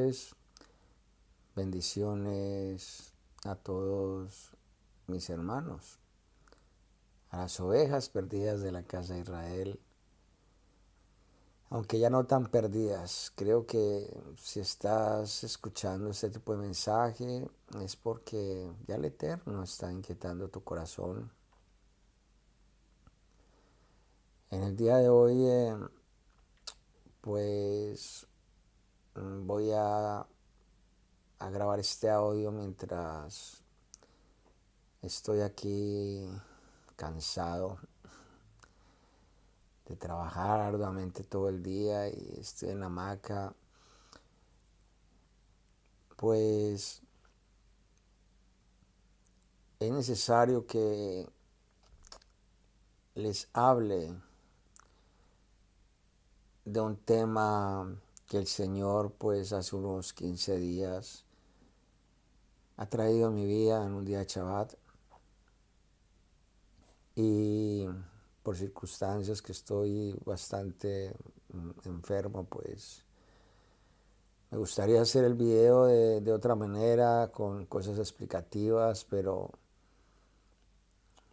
tardes, bendiciones a todos mis hermanos, a las ovejas perdidas de la casa de Israel, aunque ya no tan perdidas. Creo que si estás escuchando este tipo de mensaje es porque ya el Eterno está inquietando tu corazón. En el día de hoy, pues voy a grabar este audio mientras estoy aquí cansado de trabajar arduamente todo el día y estoy en la hamaca. Pues es necesario que les hable de un tema que el Señor pues hace unos 15 días ha traído a mi vida en un día de Shabbat, y por circunstancias que estoy bastante enfermo, pues me gustaría hacer el video de otra manera, con cosas explicativas, pero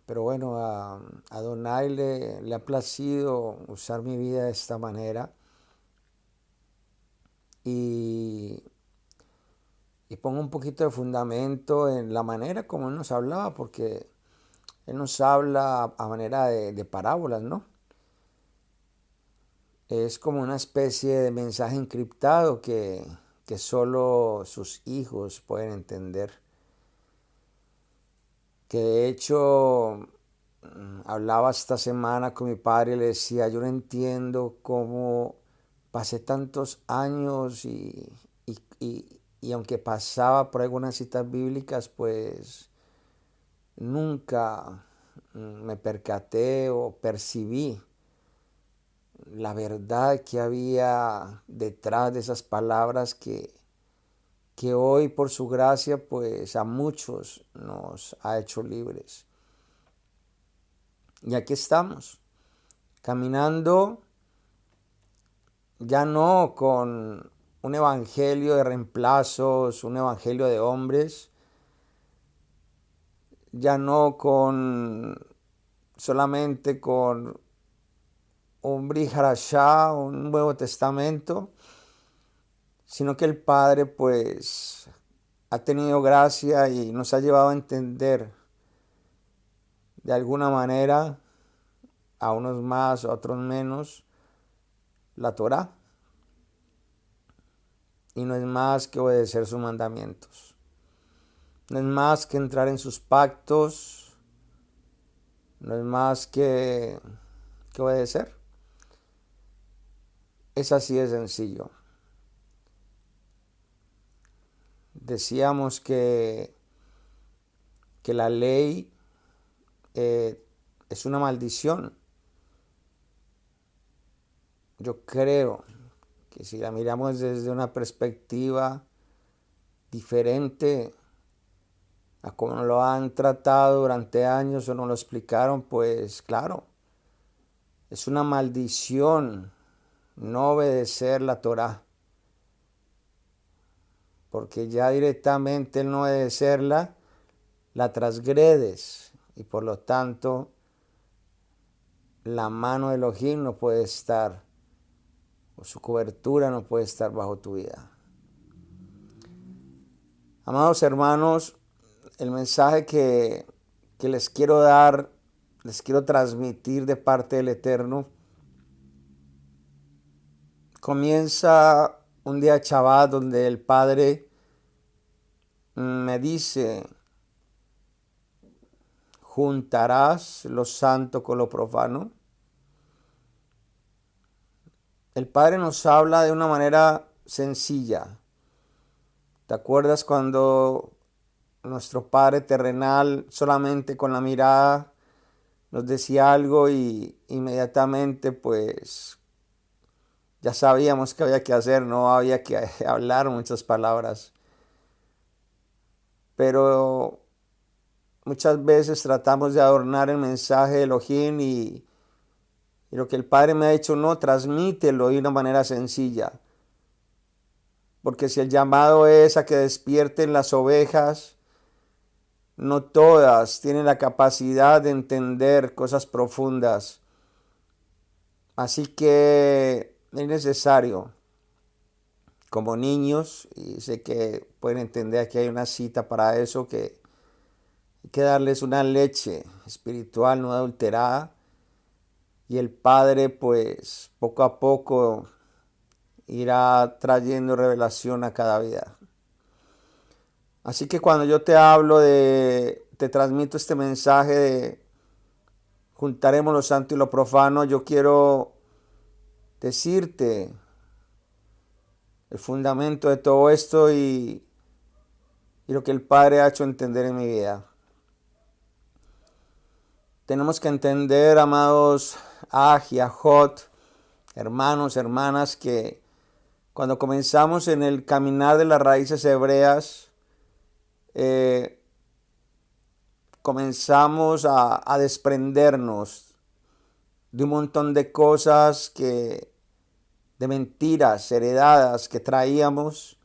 bueno, a Adonai le ha placido usar mi vida de esta manera, y, y pongo un poquito de fundamento en la manera como Él nos hablaba, porque Él nos habla a manera de parábolas, ¿no? Es como una especie de mensaje encriptado que solo sus hijos pueden entender. Que de hecho hablaba esta semana con mi padre y le decía, yo no entiendo cómo pasé tantos años y aunque pasaba por algunas citas bíblicas, pues nunca me percaté o percibí la verdad que había detrás de esas palabras que hoy por su gracia pues a muchos nos ha hecho libres. Y aquí estamos, caminando ya no con un evangelio de reemplazos, un evangelio de hombres, ya no solamente con un Brit Hadashah, un Nuevo Testamento, sino que el Padre pues ha tenido gracia y nos ha llevado a entender de alguna manera, a unos más, a otros menos, la Torá. Y no es más que obedecer sus mandamientos. No es más que entrar en sus pactos. No es más que obedecer. Es así de sencillo. Decíamos que la ley es una maldición. Yo creo que si la miramos desde una perspectiva diferente a como lo han tratado durante años o nos lo explicaron, pues claro, es una maldición no obedecer la Torá, porque ya directamente el no obedecerla la transgredes y por lo tanto la mano de Elohim no puede estar, o su cobertura no puede estar bajo tu vida. Amados hermanos, el mensaje que les quiero dar, les quiero transmitir de parte del Eterno, comienza un día Shabbat donde el Padre me dice, ¿juntarás lo santo con lo profano? El Padre nos habla de una manera sencilla. ¿Te acuerdas cuando nuestro Padre terrenal solamente con la mirada nos decía algo y inmediatamente pues ya sabíamos qué había que hacer, no había que hablar muchas palabras? Pero muchas veces tratamos de adornar el mensaje de Elohim y lo que el Padre me ha dicho, no, transmítelo de una manera sencilla. porque si el llamado es a que despierten las ovejas, no todas tienen la capacidad de entender cosas profundas. Así que es necesario, como niños, y sé que pueden entender que hay una cita para eso, que hay que darles una leche espiritual no adulterada, y el Padre pues poco a poco irá trayendo revelación a cada vida. Así que cuando yo te hablo te transmito este mensaje de juntaremos lo santo y lo profano, yo quiero decirte el fundamento de todo esto y lo que el Padre ha hecho entender en mi vida. Tenemos que entender, amados Aj y Ajot, hermanos, hermanas, que cuando comenzamos en el caminar de las raíces hebreas, comenzamos a desprendernos de un montón de cosas de mentiras heredadas que traíamos.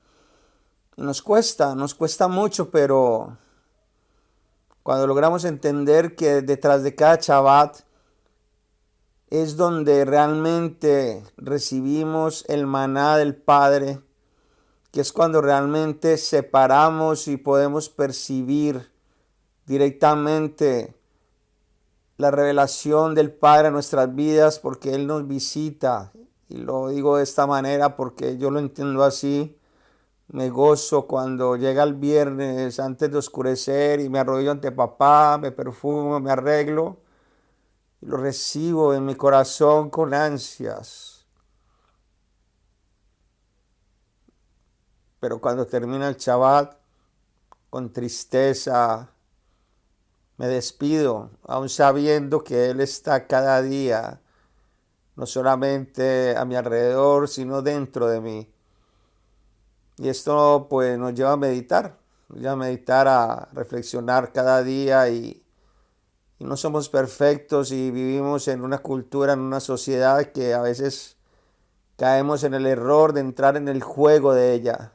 Y nos cuesta mucho, pero cuando logramos entender que detrás de cada Shabbat es donde realmente recibimos el maná del Padre, que es cuando realmente separamos y podemos percibir directamente la revelación del Padre a nuestras vidas, porque Él nos visita. Y lo digo de esta manera porque yo lo entiendo así. Me gozo cuando llega el viernes antes de oscurecer y me arrodillo ante papá, me perfumo, me arreglo y lo recibo en mi corazón con ansias. Pero cuando termina el Shabbat, con tristeza, me despido, aún sabiendo que Él está cada día, no solamente a mi alrededor, sino dentro de mí. Y esto pues nos lleva a meditar, a reflexionar cada día y no somos perfectos y vivimos en una cultura, en una sociedad que a veces caemos en el error de entrar en el juego de ella.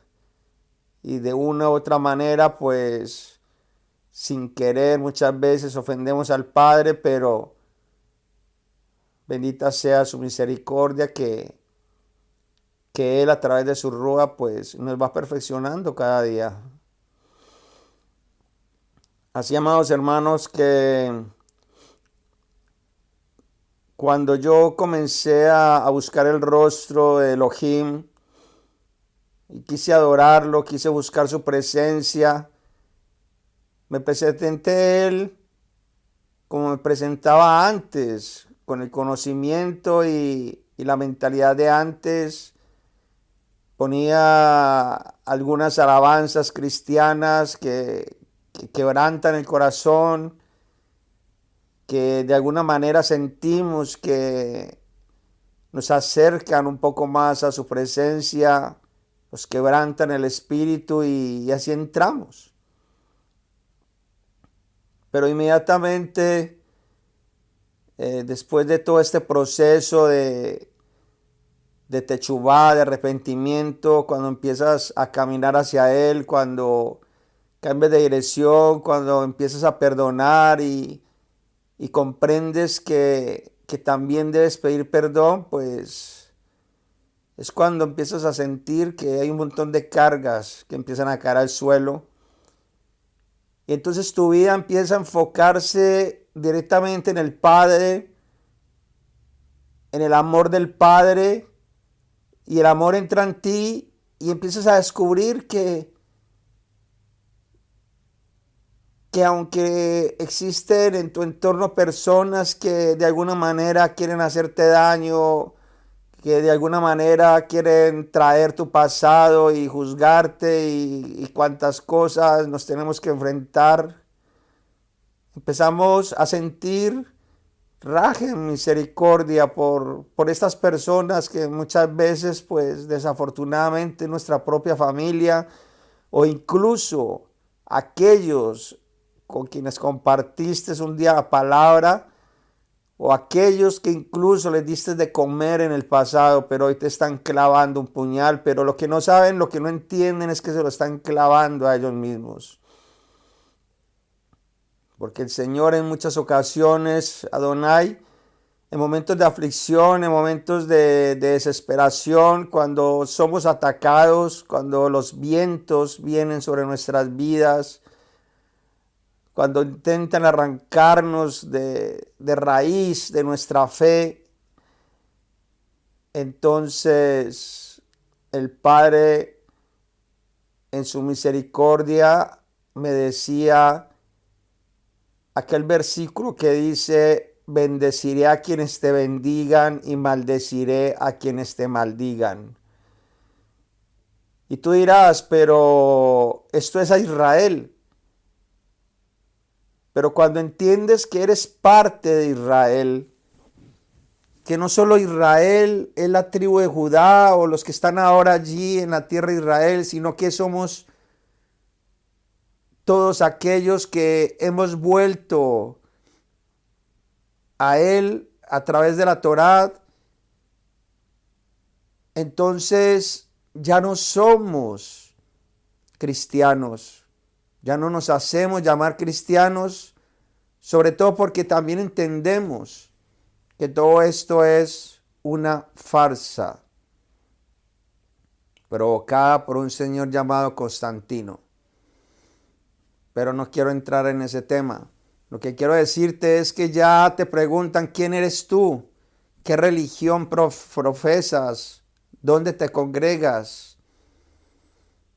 Y de una u otra manera pues sin querer muchas veces ofendemos al Padre, pero bendita sea su misericordia que Él a través de su rúa pues nos va perfeccionando cada día. Así, amados hermanos, que cuando yo comencé a buscar el rostro de Elohim y quise adorarlo, quise buscar su presencia, me presenté ante Él como me presentaba antes, con el conocimiento y la mentalidad de antes. Ponía algunas alabanzas cristianas que quebrantan el corazón, que de alguna manera sentimos que nos acercan un poco más a su presencia, nos quebrantan el espíritu y así entramos. Pero inmediatamente, después de todo este proceso de techubá, de arrepentimiento, cuando empiezas a caminar hacia Él, cuando cambias de dirección, cuando empiezas a perdonar y comprendes que también debes pedir perdón, pues es cuando empiezas a sentir que hay un montón de cargas que empiezan a caer al suelo. Y entonces tu vida empieza a enfocarse directamente en el Padre, en el amor del Padre, y el amor entra en ti y empiezas a descubrir que aunque existen en tu entorno personas que de alguna manera quieren hacerte daño, que de alguna manera quieren traer tu pasado y juzgarte y cuantas cosas nos tenemos que enfrentar, empezamos a sentir raje, misericordia por estas personas que muchas veces, pues desafortunadamente nuestra propia familia o incluso aquellos con quienes compartiste un día la palabra, o aquellos que incluso les diste de comer en el pasado, pero hoy te están clavando un puñal, pero lo que no saben, lo que no entienden es que se lo están clavando a ellos mismos. Porque el Señor en muchas ocasiones, Adonai, en momentos de aflicción, en momentos de desesperación, cuando somos atacados, cuando los vientos vienen sobre nuestras vidas, cuando intentan arrancarnos de raíz de nuestra fe, entonces el Padre en su misericordia me decía aquel versículo que dice: bendeciré a quienes te bendigan y maldeciré a quienes te maldigan. Y tú dirás, pero esto es a Israel. Pero cuando entiendes que eres parte de Israel, que no solo Israel es la tribu de Judá o los que están ahora allí en la tierra de Israel, sino que somos todos aquellos que hemos vuelto a Él a través de la Torá, entonces ya no somos cristianos, ya no nos hacemos llamar cristianos, sobre todo porque también entendemos que todo esto es una farsa provocada por un señor llamado Constantino. Pero no quiero entrar en ese tema. Lo que quiero decirte es que ya te preguntan quién eres tú, qué religión profesas, dónde te congregas.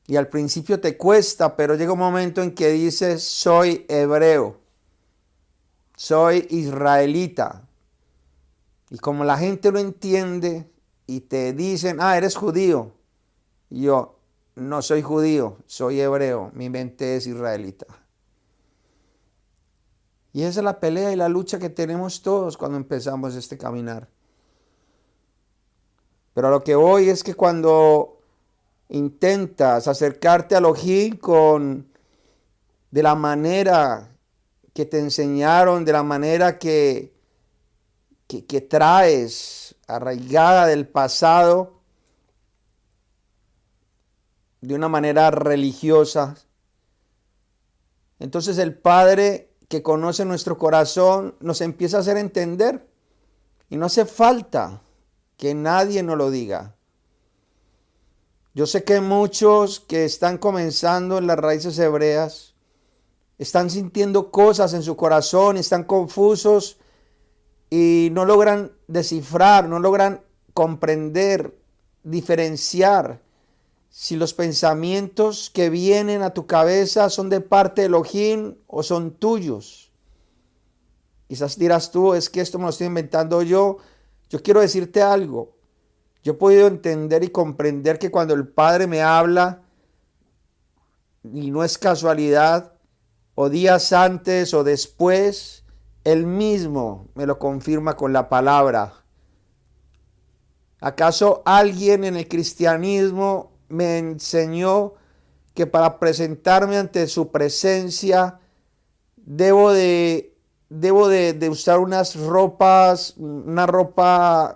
Y al principio te cuesta, pero llega un momento en que dices: soy hebreo, soy israelita. Y como la gente lo entiende y te dicen: ah, eres judío. Y yo: no soy judío, soy hebreo, mi mente es israelita. Y esa es la pelea y la lucha que tenemos todos cuando empezamos este caminar. Pero a lo que voy es que cuando intentas acercarte a Elohim de la manera que te enseñaron, de la manera que traes arraigada del pasado, de una manera religiosa, entonces el Padre que conoce nuestro corazón nos empieza a hacer entender, y no hace falta que nadie nos lo diga. Yo sé que muchos que están comenzando en las raíces hebreas están sintiendo cosas en su corazón, están confusos y no logran descifrar, no logran comprender, diferenciar si los pensamientos que vienen a tu cabeza son de parte de Elohim o son tuyos. Quizás dirás tú: es que esto me lo estoy inventando yo. Yo quiero decirte algo. Yo he podido entender y comprender que cuando el Padre me habla, y no es casualidad, o días antes o después, Él mismo me lo confirma con la palabra. ¿Acaso alguien en el cristianismo me enseñó que para presentarme ante su presencia debo de usar una ropa,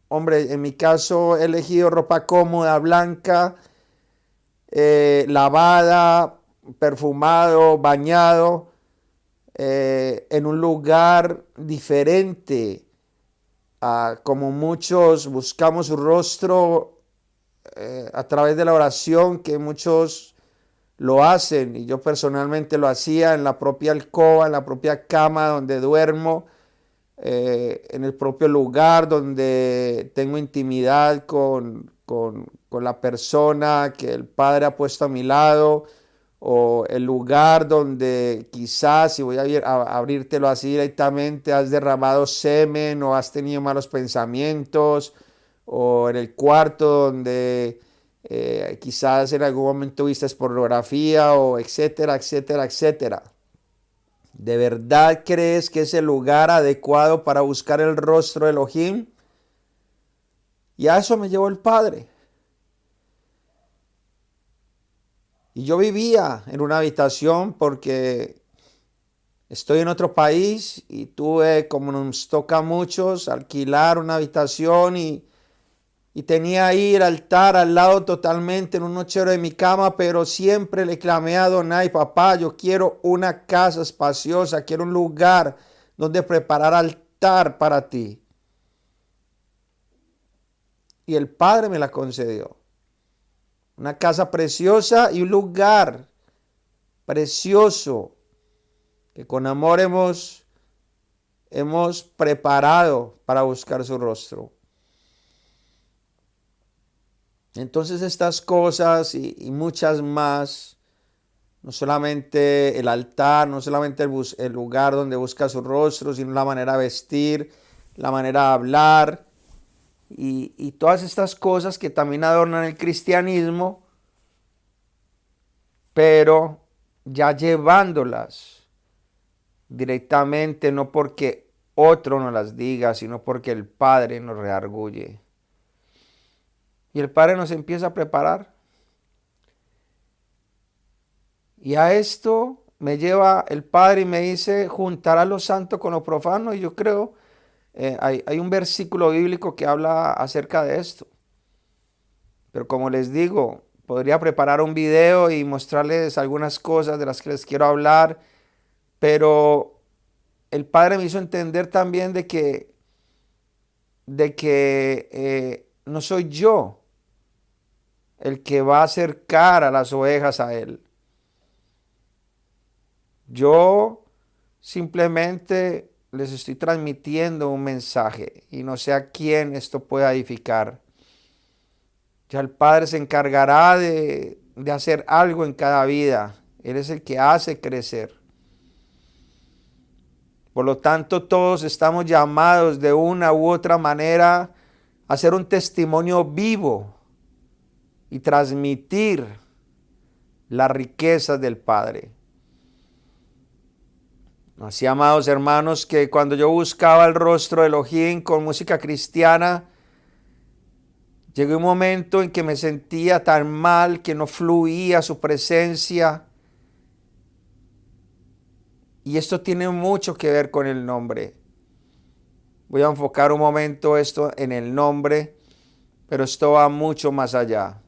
hombre, en mi caso he elegido ropa cómoda, blanca, lavada, perfumado, bañado, en un lugar diferente, como muchos buscamos su rostro a través de la oración, que muchos lo hacen, y yo personalmente lo hacía en la propia alcoba, en la propia cama donde duermo, en el propio lugar donde tengo intimidad con la persona que el Padre ha puesto a mi lado, o el lugar donde quizás, si voy a abrírtelo así directamente, has derramado semen o has tenido malos pensamientos, o en el cuarto donde quizás en algún momento viste pornografía, o etcétera, etcétera, etcétera. ¿De verdad crees que es el lugar adecuado para buscar el rostro de Elohim? Y a eso me llevó el Padre. Y yo vivía en una habitación porque Estoy en otro país y tuve, como nos toca a muchos, alquilar una habitación y tenía ahí el altar al lado totalmente en un nochero de mi cama, pero siempre le clamé a Adonai: papá, yo quiero una casa espaciosa, quiero un lugar donde preparar altar para ti. Y el Padre me la concedió. Una casa preciosa y un lugar precioso que con amor hemos preparado para buscar su rostro. Entonces estas cosas y muchas más, no solamente el altar, no solamente el lugar donde busca su rostro, sino la manera de vestir, la manera de hablar y todas estas cosas que también adornan el cristianismo, pero ya llevándolas directamente, no porque otro nos las diga, sino porque el Padre nos redarguye. Y el Padre nos empieza a preparar. Y a esto me lleva el Padre y me dice: juntará lo santo con lo profano. Y yo creo, hay un versículo bíblico que habla acerca de esto. Pero como les digo, podría preparar un video y mostrarles algunas cosas de las que les quiero hablar. Pero el Padre me hizo entender también de que no soy yo el que va a acercar a las ovejas a Él. Yo simplemente les estoy transmitiendo un mensaje y no sé a quién esto pueda edificar. Ya el Padre se encargará de hacer algo en cada vida. Él es el que hace crecer. Por lo tanto, todos estamos llamados de una u otra manera a ser un testimonio vivo y transmitir las riquezas del Padre. Así, amados hermanos, que cuando yo buscaba el rostro de Elohim con música cristiana, llegó un momento en que me sentía tan mal que no fluía su presencia. Y esto tiene mucho que ver con el nombre. Voy a enfocar un momento esto en el nombre, pero esto va mucho más allá.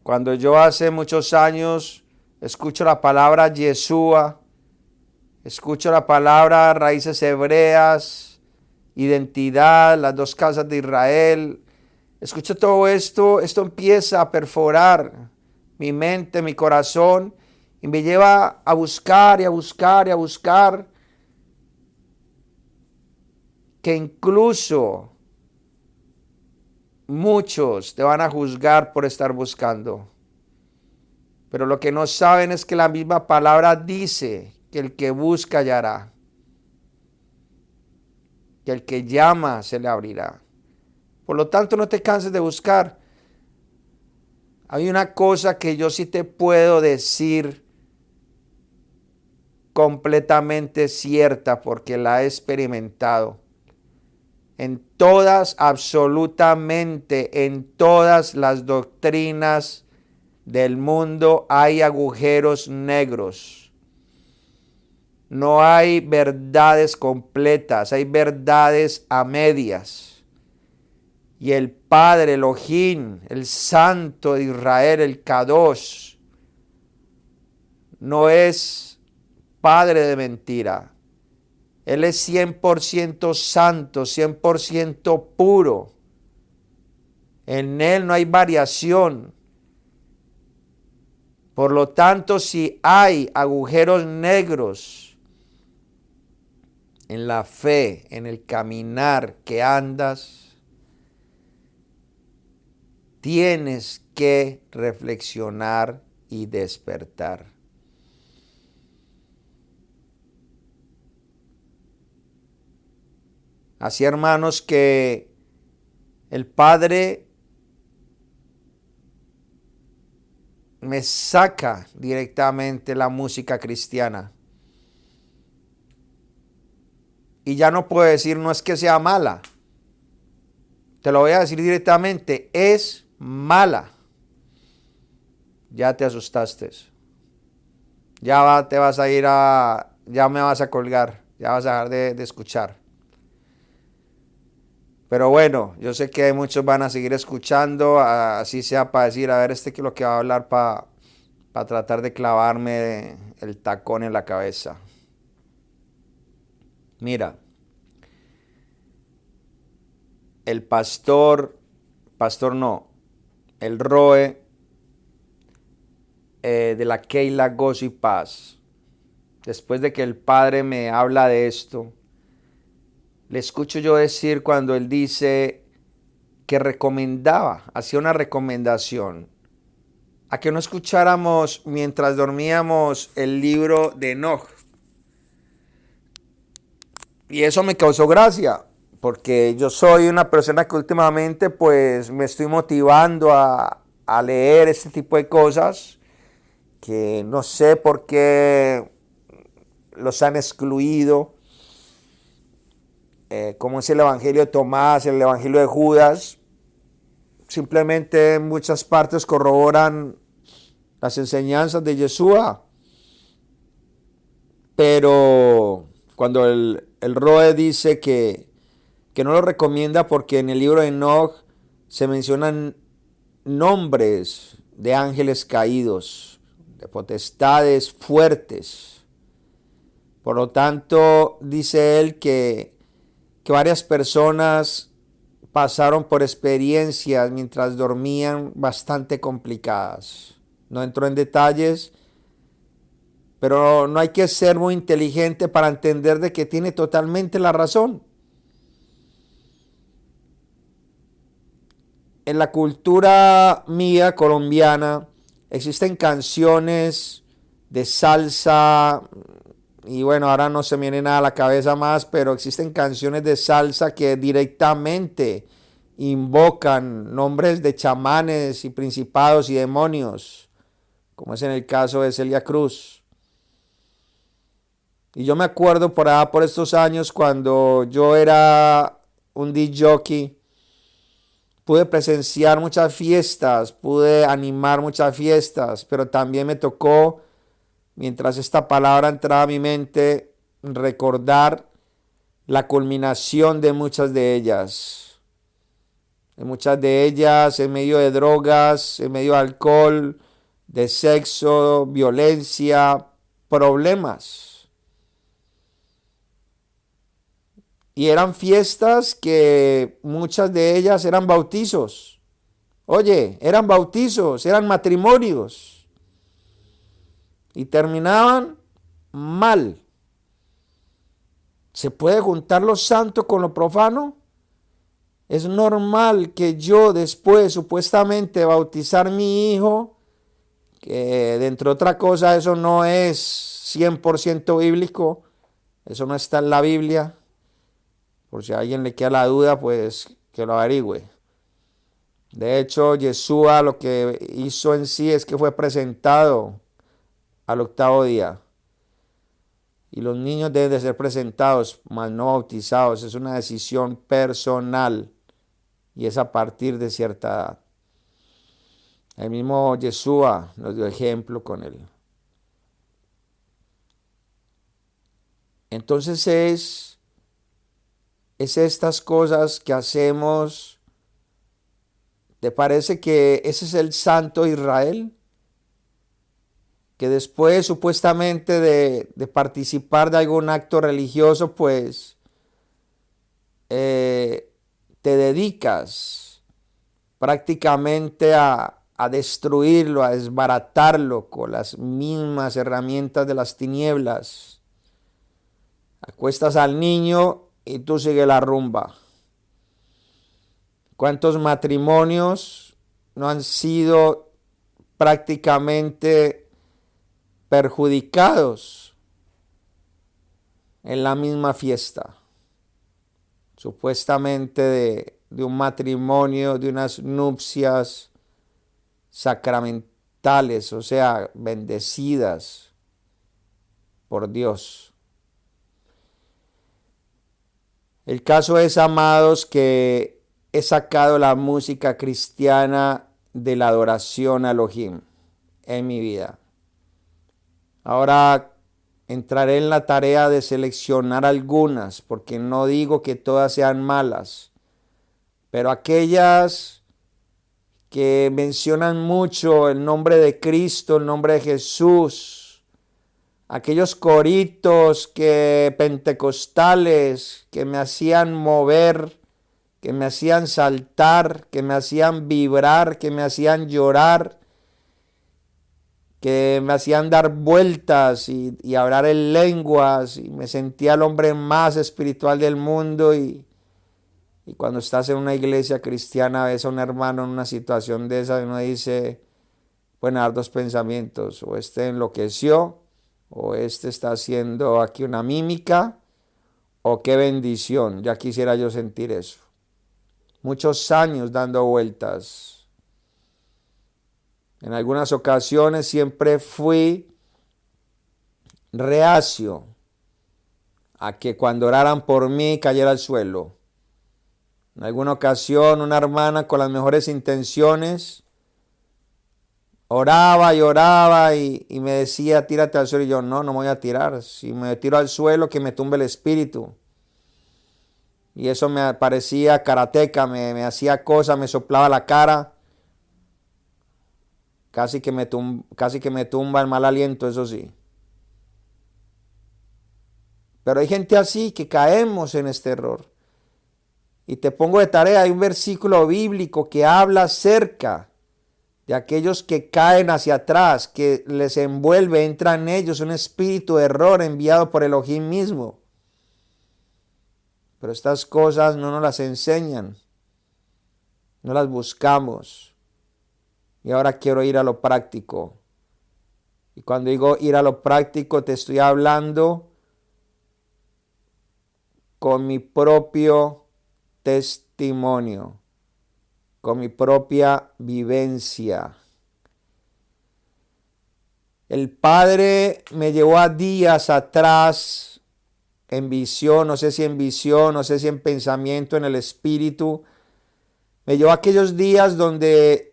Cuando yo hace muchos años escucho la palabra Yeshua, escucho la palabra raíces hebreas, identidad, las dos casas de Israel, escucho todo esto empieza a perforar mi mente, mi corazón, y me lleva a buscar y a buscar y a buscar, que incluso muchos te van a juzgar por estar buscando. Pero lo que no saben es que la misma palabra dice que el que busca hallará, que el que llama se le abrirá. Por lo tanto, no te canses de buscar. Hay una cosa que yo sí te puedo decir completamente cierta porque la he experimentado. En todas, absolutamente en todas las doctrinas del mundo hay agujeros negros. No hay verdades completas, hay verdades a medias. Y el Padre Elohim, el Santo de Israel, el Kadosh, no es padre de mentira. Él es 100% santo, 100% puro. En Él no hay variación. Por lo tanto, si hay agujeros negros en la fe, en el caminar que andas, tienes que reflexionar y despertar. Así, hermanos, que el Padre me saca directamente la música cristiana. Y ya no puedo decir, no es que sea mala. Te lo voy a decir directamente, es mala. Ya te asustaste. te vas a ir ya me vas a colgar, ya vas a dejar de escuchar. Pero bueno, yo sé que muchos van a seguir escuchando, así sea para decir, a ver, que es lo que va a hablar para tratar de clavarme el tacón en la cabeza. Mira, el pastor no, el Roe de la Keila Gozo y Paz, después de que el Padre me habla de esto, le escucho yo decir cuando él dice que hacía una recomendación a que no escucháramos mientras dormíamos el libro de Enoch. Y eso me causó gracia, porque yo soy una persona que últimamente pues me estoy motivando a leer este tipo de cosas, que no sé por qué los han excluido, como es el Evangelio de Tomás, el Evangelio de Judas. Simplemente en muchas partes corroboran las enseñanzas de Yeshua, pero cuando el Roe dice que no lo recomienda porque en el libro de Enoch se mencionan nombres de ángeles caídos, de potestades fuertes. Por lo tanto, dice él que varias personas pasaron por experiencias mientras dormían bastante complicadas. No entro en detalles, pero no hay que ser muy inteligente para entender de que tiene totalmente la razón. En la cultura mía colombiana existen canciones de salsa y bueno, ahora no se me viene nada a la cabeza más, pero existen canciones de salsa que directamente invocan nombres de chamanes y principados y demonios, como es en el caso de Celia Cruz. Y yo me acuerdo por estos años cuando yo era un disc jockey, pude presenciar muchas fiestas, pude animar muchas fiestas, pero también me tocó, mientras esta palabra entraba a mi mente, recordar la culminación de muchas de ellas. En muchas de ellas, en medio de drogas, en medio de alcohol, de sexo, violencia, problemas. Y eran fiestas que muchas de ellas eran bautizos. Oye, eran bautizos, eran matrimonios. Y terminaban mal. ¿Se puede juntar lo santo con lo profano? Es normal que yo después supuestamente bautizar a mi hijo, que dentro de otra cosa eso no es 100% bíblico, eso no está en la Biblia, por si a alguien le queda la duda, pues que lo averigüe. De hecho, Yeshua lo que hizo en sí es que fue presentado al octavo día. Y los niños deben de ser presentados, mas no bautizados. Es una decisión personal y es a partir de cierta edad. El mismo Yeshua nos dio ejemplo con él. Entonces es estas cosas que hacemos. ¿Te parece que ese es el santo Israel? Que después supuestamente de participar de algún acto religioso, pues te dedicas prácticamente a destruirlo, a desbaratarlo con las mismas herramientas de las tinieblas. Acuestas al niño y tú sigues la rumba. ¿Cuántos matrimonios no han sido prácticamente perjudicados en la misma fiesta? Supuestamente de un matrimonio, de unas nupcias sacramentales, o sea, bendecidas por Dios. El caso es, amados, que he sacado la música cristiana de la adoración a Elohim en mi vida. Ahora entraré en la tarea de seleccionar algunas, porque no digo que todas sean malas, pero aquellas que mencionan mucho el nombre de Cristo, el nombre de Jesús, aquellos coritos pentecostales que me hacían mover, que me hacían saltar, que me hacían vibrar, que me hacían llorar, que me hacían dar vueltas y hablar en lenguas, y me sentía el hombre más espiritual del mundo. Y cuando estás en una iglesia cristiana, ves a un hermano en una situación de esa, y uno dice, pueden dar dos pensamientos: o este enloqueció, o este está haciendo aquí una mímica, o qué bendición, ya quisiera yo sentir eso. Muchos años dando vueltas. En algunas ocasiones siempre fui reacio a que cuando oraran por mí cayera al suelo. En alguna ocasión una hermana con las mejores intenciones oraba y oraba y me decía, tírate al suelo, y yo, no me voy a tirar. Si me tiro al suelo, que me tumbe el espíritu. Y eso me parecía karateca, me hacía cosas, me soplaba la cara. Casi que me tumba el mal aliento, eso sí. Pero hay gente así que caemos en este error. Y te pongo de tarea, hay un versículo bíblico que habla acerca de aquellos que caen hacia atrás, que les envuelve, entra en ellos un espíritu de error enviado por Elohim mismo. Pero estas cosas no nos las enseñan, no las buscamos. Y ahora quiero ir a lo práctico. Y cuando digo ir a lo práctico, te estoy hablando con mi propio testimonio, con mi propia vivencia. El Padre me llevó a días atrás en visión, no sé si en visión, no sé si en pensamiento, en el espíritu. Me llevó a aquellos días donde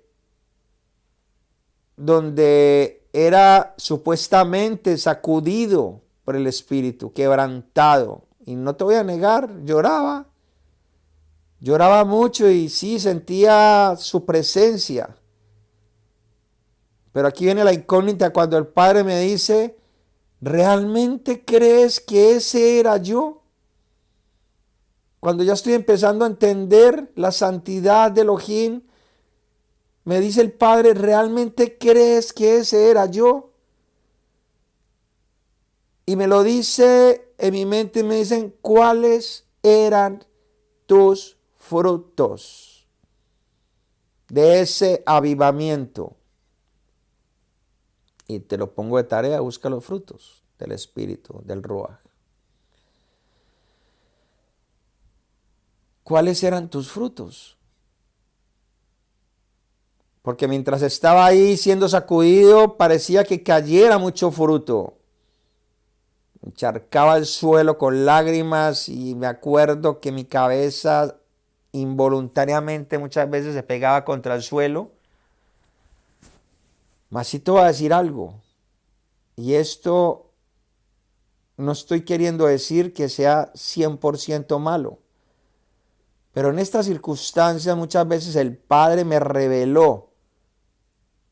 era supuestamente sacudido por el espíritu, quebrantado. Y no te voy a negar, lloraba mucho y sí sentía su presencia. Pero aquí viene la incógnita cuando el Padre me dice, ¿realmente crees que ese era yo? Cuando ya estoy empezando a entender la santidad de Elohim, me dice el Padre, ¿realmente crees que ese era yo? Y me lo dice en mi mente, me dicen, ¿cuáles eran tus frutos de ese avivamiento? Y te lo pongo de tarea, busca los frutos del Espíritu, del Ruach. ¿Cuáles eran tus frutos? Porque mientras estaba ahí siendo sacudido, parecía que cayera mucho fruto. Encharcaba el suelo con lágrimas y me acuerdo que mi cabeza involuntariamente muchas veces se pegaba contra el suelo. Mas sí te voy a decir algo, y esto no estoy queriendo decir que sea 100% malo, pero en estas circunstancias muchas veces el Padre me reveló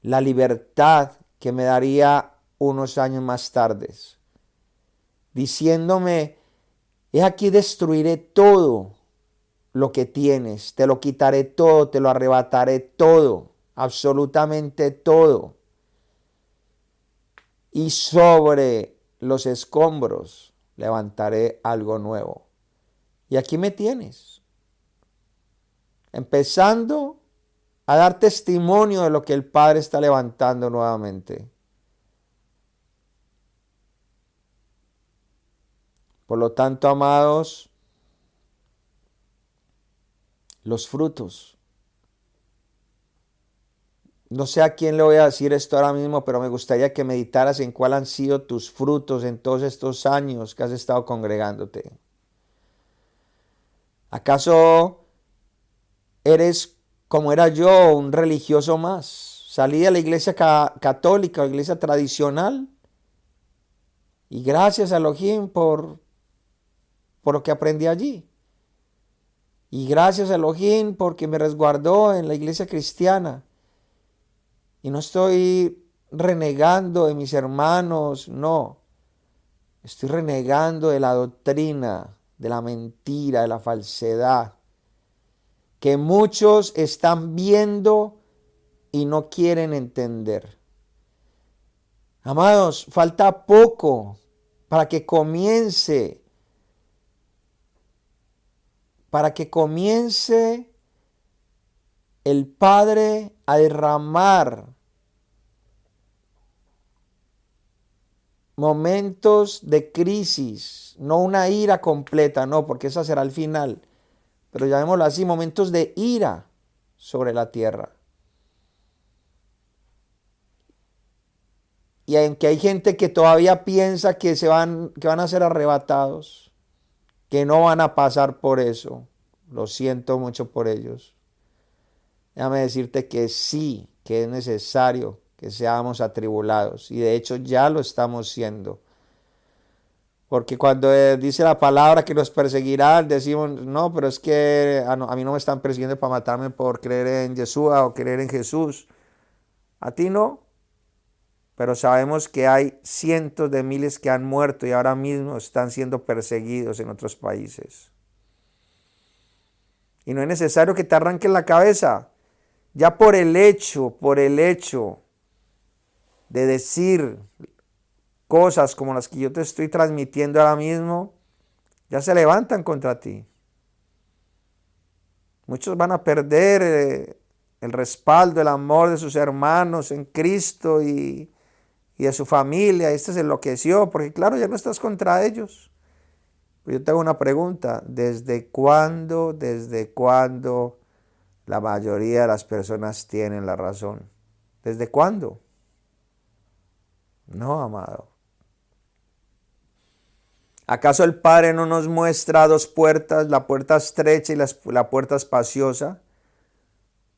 la libertad que me daría unos años más tarde, diciéndome, he aquí destruiré todo lo que tienes, te lo quitaré todo, te lo arrebataré todo, absolutamente todo. Y sobre los escombros levantaré algo nuevo. Y aquí me tienes, empezando a dar testimonio de lo que el Padre está levantando nuevamente. Por lo tanto, amados, los frutos. No sé a quién le voy a decir esto ahora mismo, pero me gustaría que meditaras en cuáles han sido tus frutos en todos estos años que has estado congregándote. ¿Acaso eres como era yo, un religioso más? Salí de la iglesia católica o iglesia tradicional Y gracias a Elohim por lo que aprendí allí. Y gracias a Elohim porque me resguardó en la iglesia cristiana. Y no estoy renegando de mis hermanos, no. Estoy renegando de la doctrina, de la mentira, de la falsedad, que muchos están viendo y no quieren entender. Amados, falta poco para que comience el Padre a derramar momentos de crisis, no una ira completa, no, porque esa será el final, pero llamémoslo así, momentos de ira sobre la tierra. Y aunque hay gente que todavía piensa que que van a ser arrebatados, que no van a pasar por eso, lo siento mucho por ellos. Déjame decirte que sí, que es necesario que seamos atribulados, y de hecho ya lo estamos siendo. Porque cuando dice la palabra que nos perseguirán, decimos, no, pero es que a mí no me están persiguiendo para matarme por creer en Yeshua o creer en Jesús. A ti no, pero sabemos que hay cientos de miles que han muerto y ahora mismo están siendo perseguidos en otros países. Y no es necesario que te arranquen la cabeza. Ya por el hecho de decir cosas como las que yo te estoy transmitiendo ahora mismo, ya se levantan contra ti. Muchos van a perder el respaldo, el amor de sus hermanos en Cristo y de su familia. Este se enloqueció porque claro, ya no estás contra ellos. Pero yo te hago una pregunta. ¿Desde cuándo la mayoría de las personas tienen la razón? ¿Desde cuándo? No, amado. ¿Acaso el Padre no nos muestra dos puertas, la puerta estrecha y la puerta espaciosa?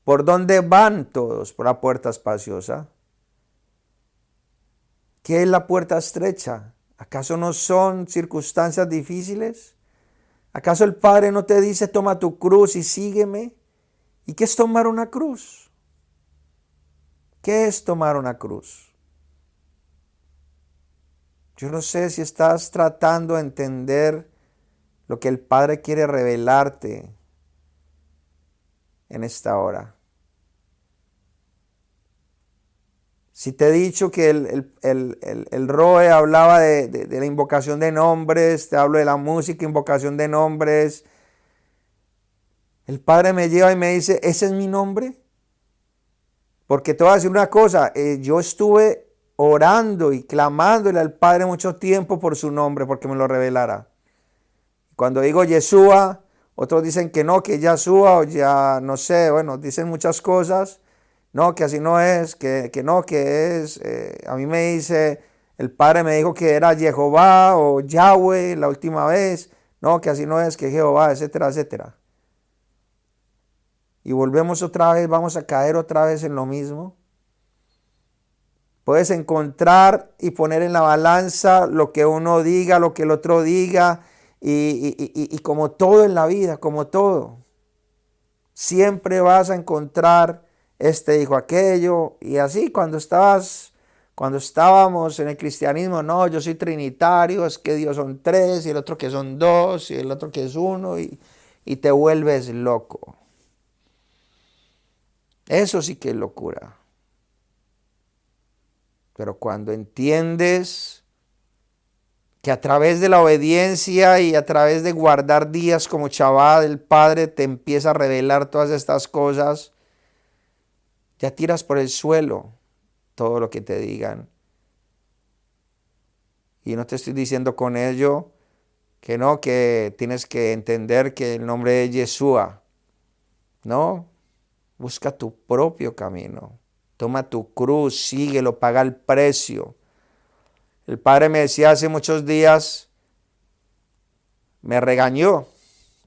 ¿Por dónde van todos? Por la puerta espaciosa. ¿Qué es la puerta estrecha? ¿Acaso no son circunstancias difíciles? ¿Acaso el Padre no te dice toma tu cruz y sígueme? ¿Y qué es tomar una cruz? ¿Qué es tomar una cruz? Yo no sé si estás tratando de entender lo que el Padre quiere revelarte en esta hora. Si te he dicho que el Roe hablaba de la invocación de nombres, te hablo de la música, invocación de nombres. El Padre me lleva y me dice, ¿ese es mi nombre? Porque te voy a decir una cosa, yo estuve orando y clamándole al Padre mucho tiempo por su nombre, porque me lo revelara. Cuando digo Yeshua, otros dicen que no, que Yahshua o ya no sé, bueno, dicen muchas cosas. No, que así no es, que no, que es. A mí me dice, el Padre me dijo que era Jehová o Yahweh la última vez. No, que así no es, que Jehová, etcétera, etcétera. Y volvemos otra vez, vamos a caer otra vez en lo mismo. Puedes encontrar y poner en la balanza lo que uno diga, lo que el otro diga, y como todo en la vida, como todo. Siempre vas a encontrar este dijo aquello, y así cuando estábamos en el cristianismo, no, yo soy trinitario, es que Dios son tres, y el otro que son dos, y el otro que es uno, y te vuelves loco. Eso sí que es locura. Pero cuando entiendes que a través de la obediencia y a través de guardar días como Shabbat, el Padre te empieza a revelar todas estas cosas, ya tiras por el suelo todo lo que te digan. Y no te estoy diciendo con ello que no, que tienes que entender que el nombre es Yeshua. No, busca tu propio camino. Toma tu cruz, síguelo, paga el precio. El Padre me decía hace muchos días, me regañó,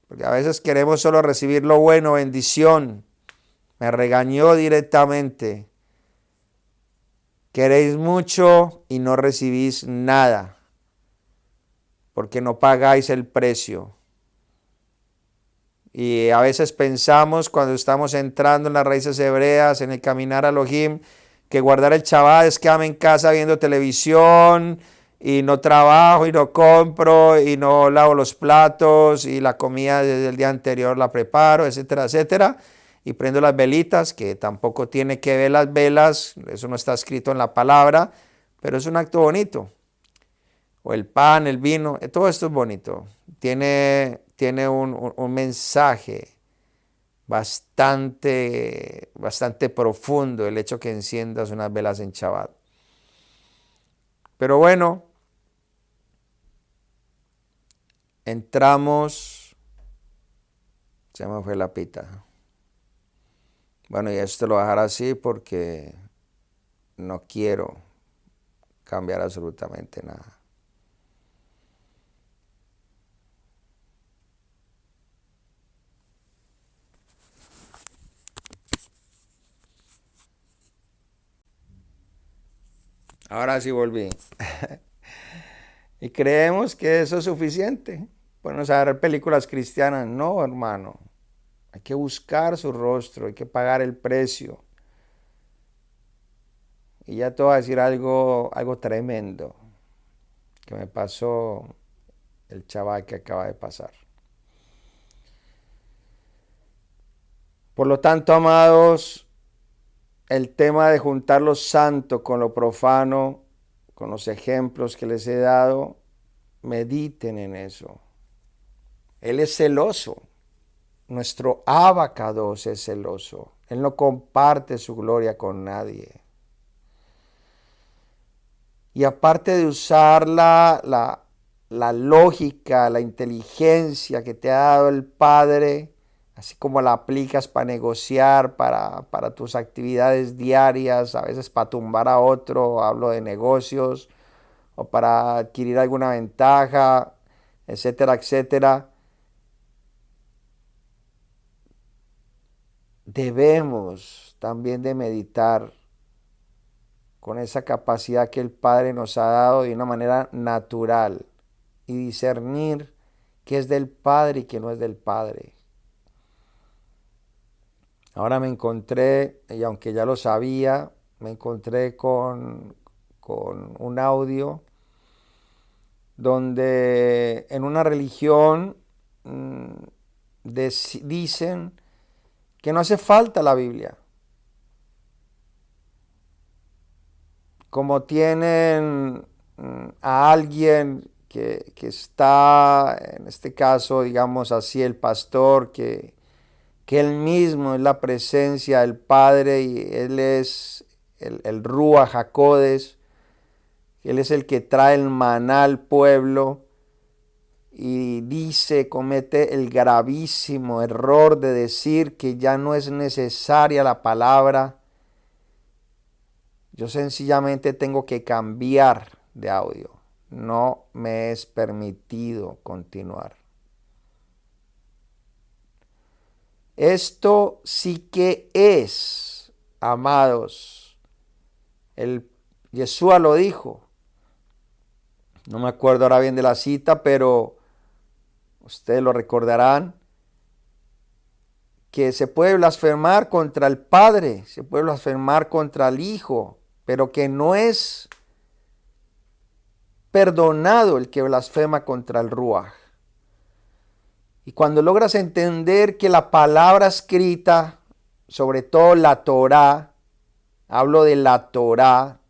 porque a veces queremos solo recibir lo bueno, bendición. Me regañó directamente. Queréis mucho y no recibís nada. porque no pagáis el precio. Y a veces pensamos cuando estamos entrando en las raíces hebreas, en el caminar a Elohim, que guardar el Shabbat es quedarme en casa viendo televisión y no trabajo y no compro y no lavo los platos y la comida desde el día anterior la preparo, etcétera, etcétera. Y prendo las velitas, que tampoco tiene que ver las velas, eso no está escrito en la palabra, pero es un acto bonito. O el pan, el vino, todo esto es bonito. Tiene un mensaje bastante profundo el hecho que enciendas unas velas en Shabbat. Pero bueno, entramos, se me fue la pita. Bueno, y esto lo voy a dejar así porque no quiero cambiar absolutamente nada. Ahora sí volví. Y creemos que eso es suficiente. Ponernos a ver películas cristianas. No, hermano. Hay que buscar su rostro, hay que pagar el precio. Y ya te voy a decir algo tremendo que me pasó el chaval que acaba de pasar. Por lo tanto, amados, el tema de juntar lo santo con lo profano, con los ejemplos que les he dado, mediten en eso. Él es celoso. Nuestro Abacados es celoso. Él no comparte su gloria con nadie. Y aparte de usar la lógica, la inteligencia que te ha dado el Padre, así como la aplicas para negociar, para tus actividades diarias, a veces para tumbar a otro, hablo de negocios, o para adquirir alguna ventaja, etcétera, etcétera. Debemos también de meditar con esa capacidad que el Padre nos ha dado de una manera natural y discernir qué es del Padre y qué no es del Padre. Ahora me encontré, y aunque ya lo sabía, me encontré con un audio donde en una religión dicen que no hace falta la Biblia. Como tienen a alguien que está, en este caso, digamos así, el pastor, que él mismo es la presencia del Padre y él es el Ruach HaKodesh, él es el que trae el maná al pueblo y comete el gravísimo error de decir que ya no es necesaria la palabra. Yo sencillamente tengo que cambiar de audio. No me es permitido continuar. Esto sí que es, amados. Yeshua lo dijo. No me acuerdo ahora bien de la cita, pero ustedes lo recordarán. Que se puede blasfemar contra el Padre, se puede blasfemar contra el Hijo, pero que no es perdonado el que blasfema contra el Ruach. Y cuando logras entender que la palabra escrita, sobre todo la Torá, hablo de la Torá,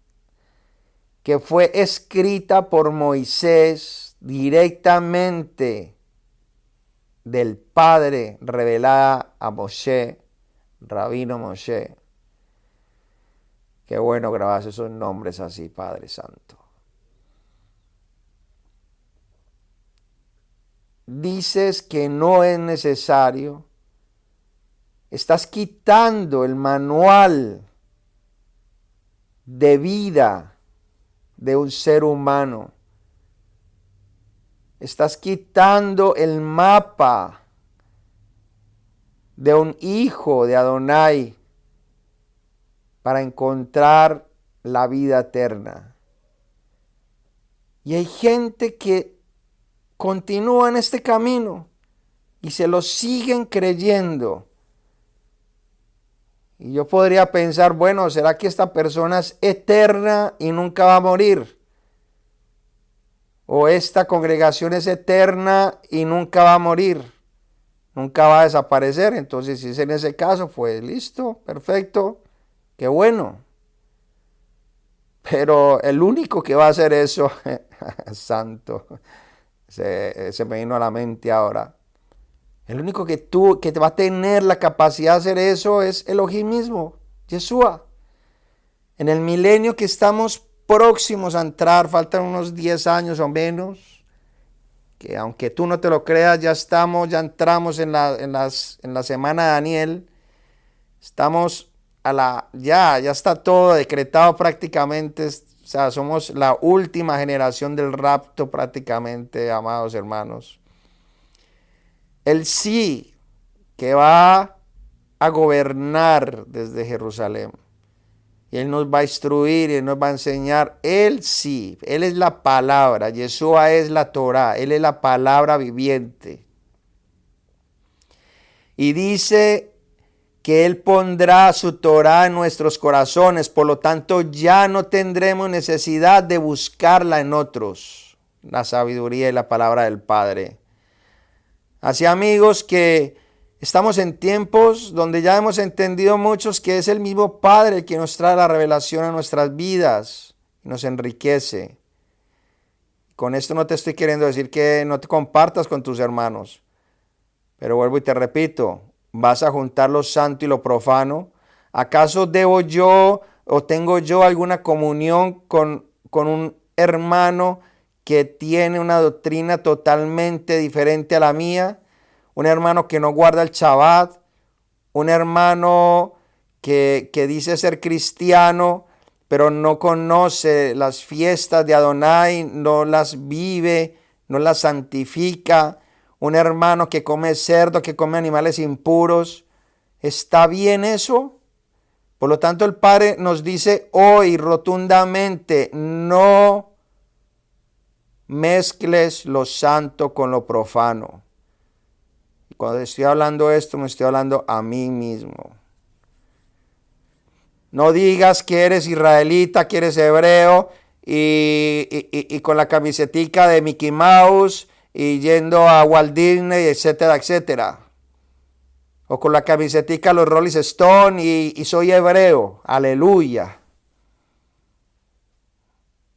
que fue escrita por Moisés directamente del Padre, revelada a Moshe, Rabino Moshe. Qué bueno grabas esos nombres así, Padre Santo. Dices que no es necesario, estás quitando el manual de vida de un ser humano. Estás quitando el mapa de un hijo de Adonai para encontrar la vida eterna. Y hay gente que continúan este camino y se lo siguen creyendo. Y yo podría pensar, bueno, ¿será que esta persona es eterna y nunca va a morir? ¿O esta congregación es eterna y nunca va a morir? Nunca va a desaparecer. Entonces, si es en ese caso, pues listo, perfecto, qué bueno. Pero el único que va a hacer eso, santo, se me vino a la mente ahora. El único que te va a tener la capacidad de hacer eso es Elohim mismo, Yeshua. En el milenio que estamos próximos a entrar, faltan unos 10 años o menos, que aunque tú no te lo creas, ya entramos en la semana de Daniel. Estamos ya está todo decretado prácticamente. O sea, somos la última generación del rapto prácticamente, amados hermanos. Él sí que va a gobernar desde Jerusalén. Y Él nos va a instruir y Él nos va a enseñar. Él sí, Él es la palabra. Yeshua es la Torah. Él es la palabra viviente. Y dice que Él pondrá su Torah en nuestros corazones. Por lo tanto, ya no tendremos necesidad de buscarla en otros. La sabiduría y la palabra del Padre. Así, amigos, que estamos en tiempos donde ya hemos entendido muchos que es el mismo Padre el que nos trae la revelación a nuestras vidas y nos enriquece. Con esto no te estoy queriendo decir que no te compartas con tus hermanos, pero vuelvo y te repito, vas a juntar lo santo y lo profano. ¿Acaso debo yo o tengo yo alguna comunión con un hermano que tiene una doctrina totalmente diferente a la mía? Un hermano que no guarda el Shabbat, un hermano que dice ser cristiano, pero no conoce las fiestas de Adonai, no las vive, no las santifica. Un hermano que come cerdo, que come animales impuros. ¿Está bien eso? Por lo tanto, el Padre nos dice hoy rotundamente, no mezcles lo santo con lo profano. Y cuando estoy hablando esto, me estoy hablando a mí mismo. No digas que eres israelita, que eres hebreo y con la camisetica de Mickey Mouse y yendo a Walt Disney, etcétera, etcétera. O con la camisetica de los Rolling Stone y soy hebreo. Aleluya.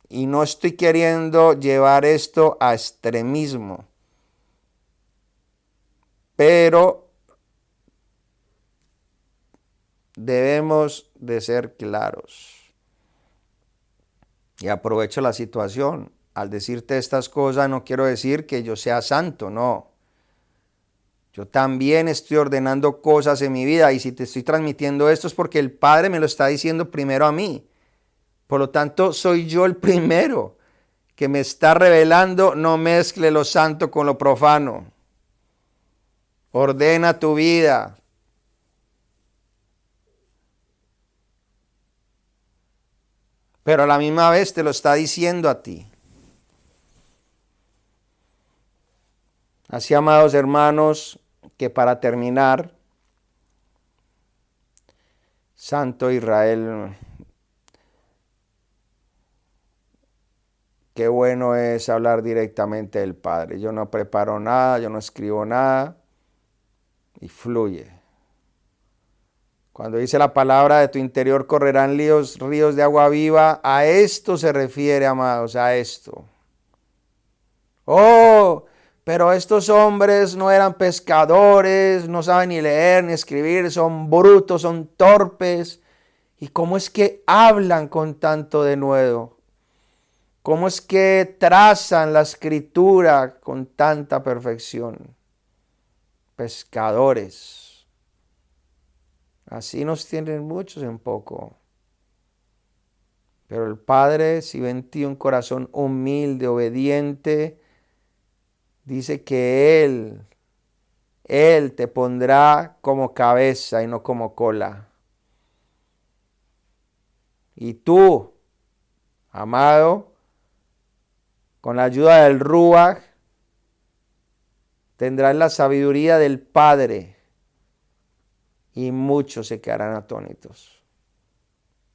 Y no estoy queriendo llevar esto a extremismo. Pero debemos de ser claros. Y aprovecho la situación. Al decirte estas cosas no quiero decir que yo sea santo, no. Yo también estoy ordenando cosas en mi vida y si te estoy transmitiendo esto es porque el Padre me lo está diciendo primero a mí. Por lo tanto, soy yo el primero que me está revelando, no mezcle lo santo con lo profano. Ordena tu vida. Pero a la misma vez te lo está diciendo a ti. Así, amados hermanos, que para terminar, Santo Israel, qué bueno es hablar directamente del Padre. Yo no preparo nada, yo no escribo nada y fluye. Cuando dice la palabra, de tu interior correrán ríos de agua viva, a esto se refiere, amados, a esto. Oh, pero estos hombres no eran pescadores, no saben ni leer ni escribir, son brutos, son torpes. ¿Y cómo es que hablan con tanto denuedo? ¿Cómo es que trazan la escritura con tanta perfección? Pescadores. Así nos tienen muchos en poco. Pero el Padre, si ven en ti un corazón humilde, obediente, dice que Él te pondrá como cabeza y no como cola. Y tú, amado, con la ayuda del Ruach, tendrás la sabiduría del Padre y muchos se quedarán atónitos.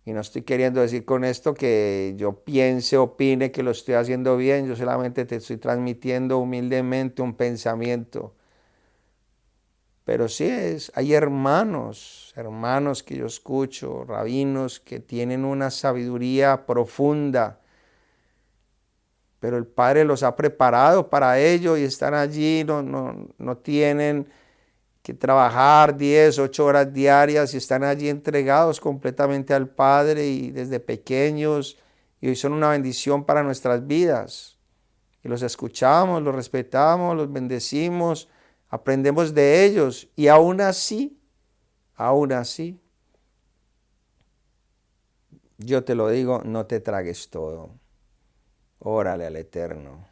Y no estoy queriendo decir con esto que yo piense, opine que lo estoy haciendo bien, yo solamente te estoy transmitiendo humildemente un pensamiento. Pero sí hay hermanos que yo escucho, rabinos que tienen una sabiduría profunda, pero el Padre los ha preparado para ello y están allí, no tienen que trabajar 10, 8 horas diarias y están allí entregados completamente al Padre y desde pequeños y hoy son una bendición para nuestras vidas. Y los escuchamos, los respetamos, los bendecimos, aprendemos de ellos y aún así, yo te lo digo, no te tragues todo. Órale al Eterno.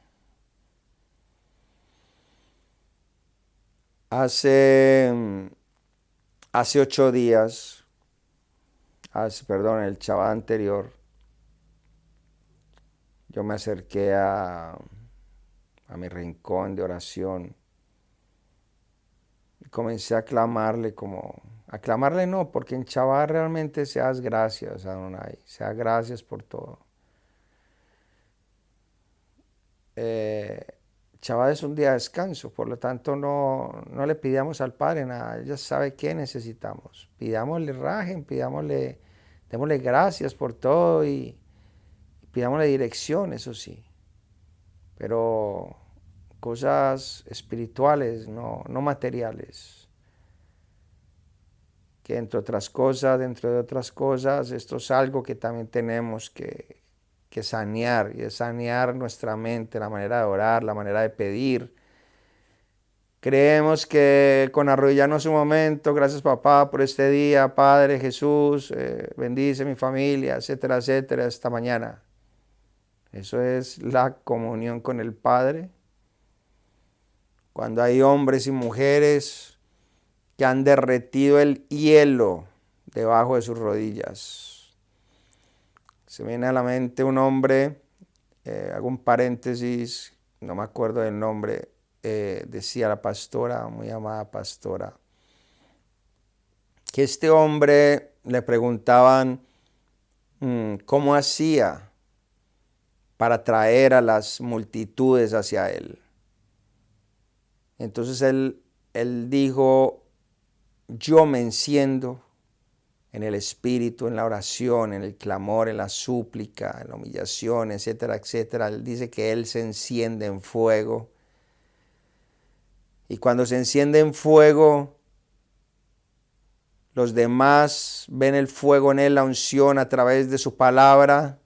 Hace 8 días, perdón, el Shabbat anterior, yo me acerqué a mi rincón de oración y comencé a clamarle aclamarle no, porque en Shabbat realmente seas gracias, Adonai, seas gracias por todo. Shabbat es un día de descanso, por lo tanto no le pidamos al Padre nada, Él ya sabe qué necesitamos. Pidámosle rajen, démosle gracias por todo y pidámosle dirección, eso sí. Pero cosas espirituales, no materiales. Que dentro de otras cosas, esto es algo que también tenemos que sanear, y es sanear nuestra mente, la manera de orar, la manera de pedir. Creemos que con arrodillarnos un momento, gracias papá por este día, Padre Jesús, bendice mi familia, etcétera, etcétera, esta mañana. Eso es la comunión con el Padre. Cuando hay hombres y mujeres que han derretido el hielo debajo de sus rodillas. Se me viene a la mente un hombre, hago un paréntesis, no me acuerdo del nombre, decía la pastora, muy amada pastora, que este hombre le preguntaban cómo hacía para traer a las multitudes hacia él. Entonces él dijo, yo me enciendo en el espíritu, en la oración, en el clamor, en la súplica, en la humillación, etcétera, etcétera. Él dice que él se enciende en fuego. Y cuando se enciende en fuego, los demás ven el fuego en él, la unción a través de su palabra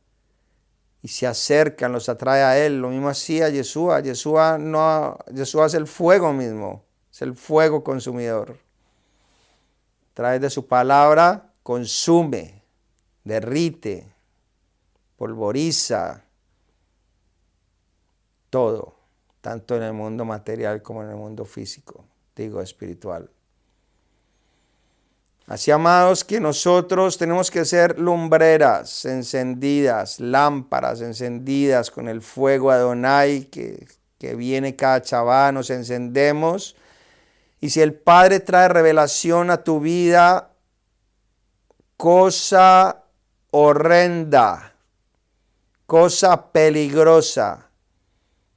y se acercan, los atrae a él. Lo mismo hacía Yeshua. Yeshua es el fuego mismo, es el fuego consumidor. A través de su palabra consume, derrite, polvoriza todo, tanto en el mundo material como en el mundo físico, digo espiritual. Así, amados, que nosotros tenemos que ser lumbreras encendidas, lámparas encendidas con el fuego Adonai que viene cada Shabbat, nos encendemos. Y si el Padre trae revelación a tu vida, cosa horrenda, cosa peligrosa,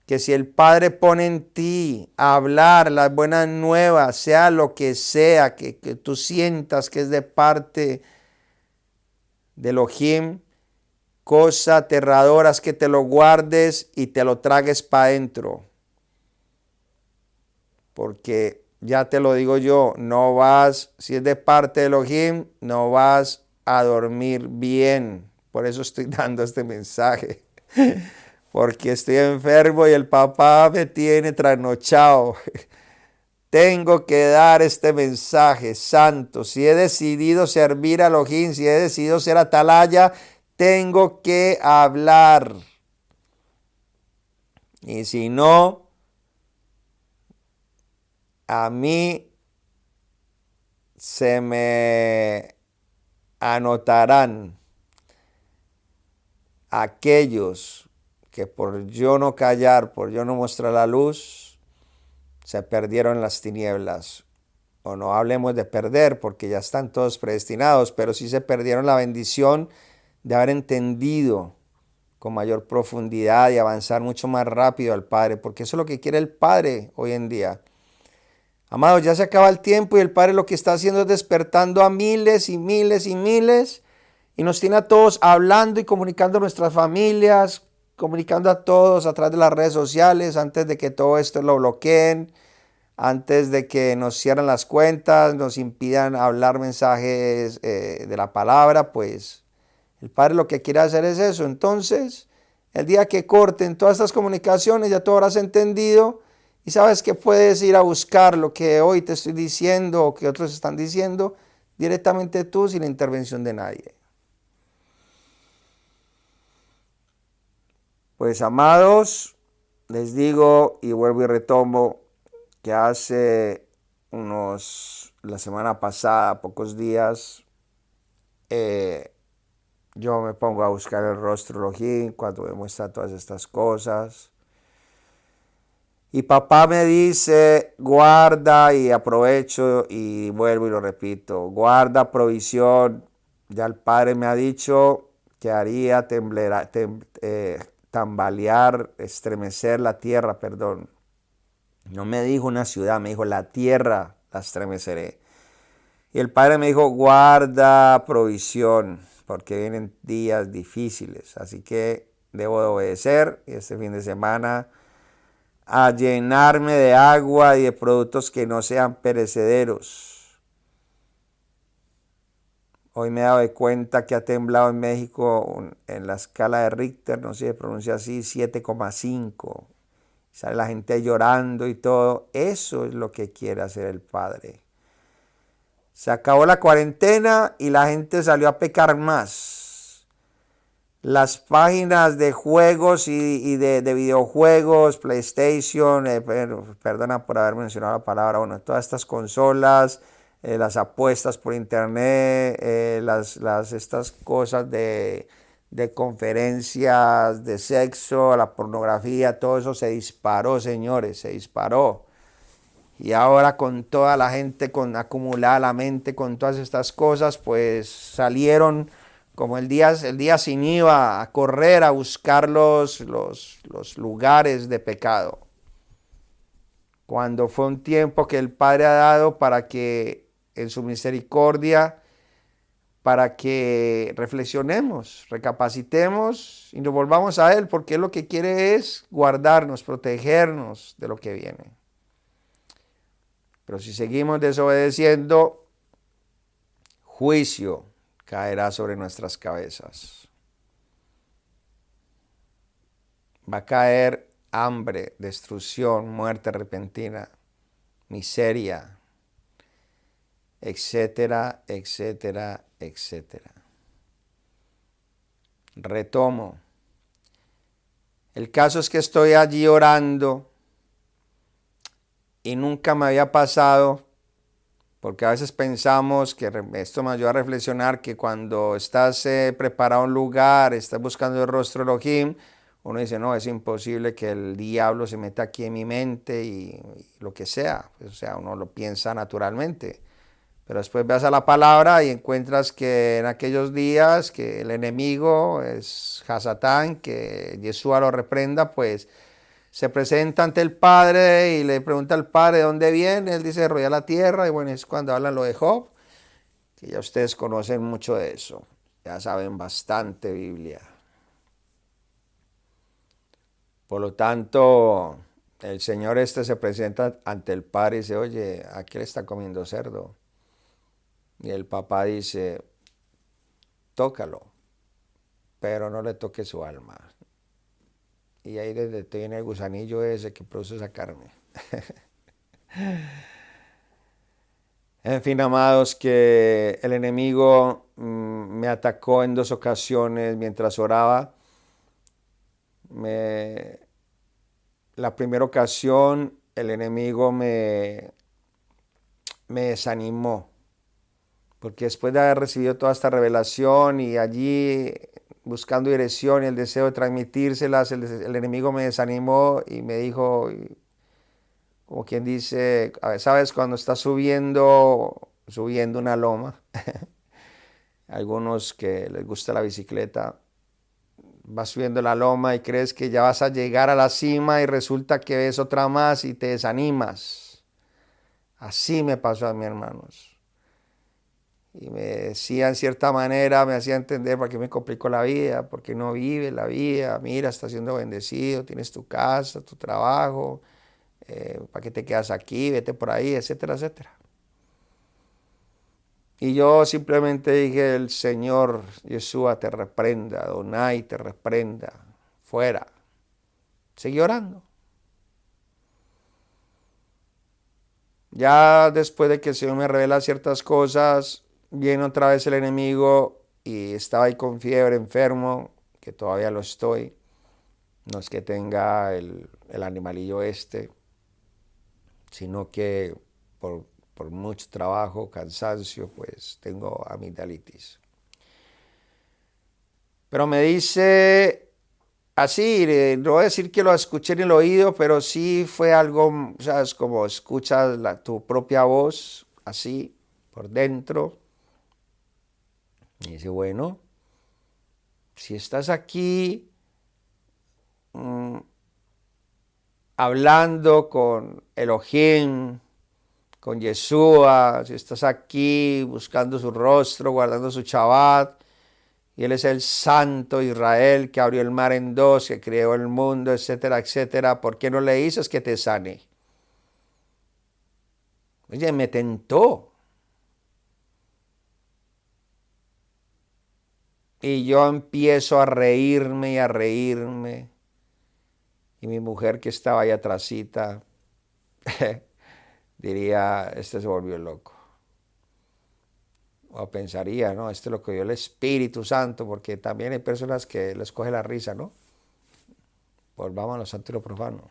que si el Padre pone en ti a hablar las buenas nuevas, sea lo que sea, que tú sientas que es de parte de Elohim, cosa aterradora es que te lo guardes y te lo tragues para adentro. Porque ya te lo digo yo, si es de parte de Elohim, no vas a dormir bien. Por eso estoy dando este mensaje. Porque estoy enfermo y el papá me tiene trasnochado. Tengo que dar este mensaje santo. Si he decidido servir a Elohim, si he decidido ser atalaya, tengo que hablar. Y si no, a mí se me anotarán aquellos que por yo no callar, por yo no mostrar la luz, se perdieron en las tinieblas. O no hablemos de perder porque ya están todos predestinados, pero sí se perdieron la bendición de haber entendido con mayor profundidad y avanzar mucho más rápido al Padre, porque eso es lo que quiere el Padre hoy en día. Amados, ya se acaba el tiempo y el Padre lo que está haciendo es despertando a miles y miles y miles y nos tiene a todos hablando y comunicando a nuestras familias, comunicando a todos a través de las redes sociales antes de que todo esto lo bloqueen, antes de que nos cierren las cuentas, nos impidan hablar mensajes de la palabra, pues el Padre lo que quiere hacer es eso. Entonces, el día que corten todas estas comunicaciones, ya tú habrás entendido y sabes que puedes ir a buscar lo que hoy te estoy diciendo o que otros están diciendo directamente tú sin la intervención de nadie. Pues amados, les digo y vuelvo y retomo que la semana pasada, pocos días, yo me pongo a buscar el rostro Elohim cuando me muestra todas estas cosas. Y papá me dice, guarda, y aprovecho y vuelvo y lo repito, guarda provisión. Ya el Padre me ha dicho que haría tambalear, estremecer la tierra, perdón. No me dijo una ciudad, me dijo la tierra la estremeceré. Y el Padre me dijo, guarda provisión, porque vienen días difíciles. Así que debo de obedecer y este fin de semana a llenarme de agua y de productos que no sean perecederos. Hoy me he dado cuenta que ha temblado en México en la escala de Richter, no sé si se pronuncia así, 7,5. Sale la gente llorando y todo. Eso es lo que quiere hacer el Padre. Se acabó la cuarentena y la gente salió a pecar más. Las páginas de juegos y de videojuegos, PlayStation, perdona por haber mencionado la palabra, bueno, todas estas consolas, las apuestas por internet, estas cosas de conferencias, de sexo, la pornografía, todo eso se disparó, señores, se disparó. Y ahora con toda la gente acumulada la mente con todas estas cosas, pues salieron como el día sin IVA a correr a buscar los lugares de pecado. Cuando fue un tiempo que el Padre ha dado para que en su misericordia, para que reflexionemos, recapacitemos y nos volvamos a Él, porque Él lo que quiere es guardarnos, protegernos de lo que viene. Pero si seguimos desobedeciendo, juicio caerá sobre nuestras cabezas. Va a caer hambre, destrucción, muerte repentina, miseria, etcétera, etcétera, etcétera. Retomo. El caso es que estoy allí orando y nunca me había pasado, porque a veces pensamos que esto me ayuda a reflexionar que cuando estás preparado a un lugar, estás buscando el rostro de Elohim, uno dice, no, es imposible que el diablo se meta aquí en mi mente y lo que sea. Pues, o sea, uno lo piensa naturalmente. Pero después vas a la palabra y encuentras que en aquellos días que el enemigo es Hasatán, que Yeshua lo reprenda, pues se presenta ante el Padre y le pregunta al Padre de dónde viene. Él dice, rodear la tierra. Y bueno, es cuando hablan lo de Job, que ya ustedes conocen mucho de eso. Ya saben bastante Biblia. Por lo tanto, el Señor se presenta ante el Padre y dice, oye, ¿a qué le está comiendo cerdo? Y el papá dice, tócalo, pero no le toque su alma. Y ahí desde tiene el gusanillo ese que produce esa carne. En fin, amados, que el enemigo me atacó en 2 ocasiones mientras oraba. La primera ocasión, el enemigo me desanimó, porque después de haber recibido toda esta revelación y allí buscando dirección y el deseo de transmitírselas, el enemigo me desanimó y me dijo, como quien dice, ¿sabes? Cuando estás subiendo una loma, algunos que les gusta la bicicleta, vas subiendo la loma y crees que ya vas a llegar a la cima y resulta que ves otra más y te desanimas. Así me pasó a mis hermanos. Y me decía en cierta manera, me hacía entender por qué me complicó la vida, por qué no vive la vida, mira, estás siendo bendecido, tienes tu casa, tu trabajo, ¿para qué te quedas aquí? Vete por ahí, etcétera, etcétera. Y yo simplemente dije, el Señor Yeshua te reprenda, Adonai te reprenda, fuera. Seguí orando. Ya después de que el Señor me revela ciertas cosas, viene otra vez el enemigo y estaba ahí con fiebre, enfermo, que todavía lo estoy. No es que tenga el animalillo este, sino que por mucho trabajo, cansancio, pues tengo amigdalitis. Pero me dice así, no voy a decir que lo escuché en el oído, pero sí fue algo, ¿sabes? Como escuchas tu propia voz, así, por dentro. Y dice, bueno, si estás aquí mmm, hablando con Elohim, con Yeshua, si estás aquí buscando su rostro, guardando su Shabbat, y Él es el Santo Israel que abrió el mar en dos, que creó el mundo, etcétera, etcétera, ¿por qué no le dices que te sane? Oye, me tentó. Y yo empiezo a reírme y a reírme. Y mi mujer que estaba ahí atrásita diría, este se volvió loco. O pensaría, ¿no? Esto es lo que dio el Espíritu Santo, porque también hay personas que les coge la risa, ¿no? Volvamos a lo santo y lo profano.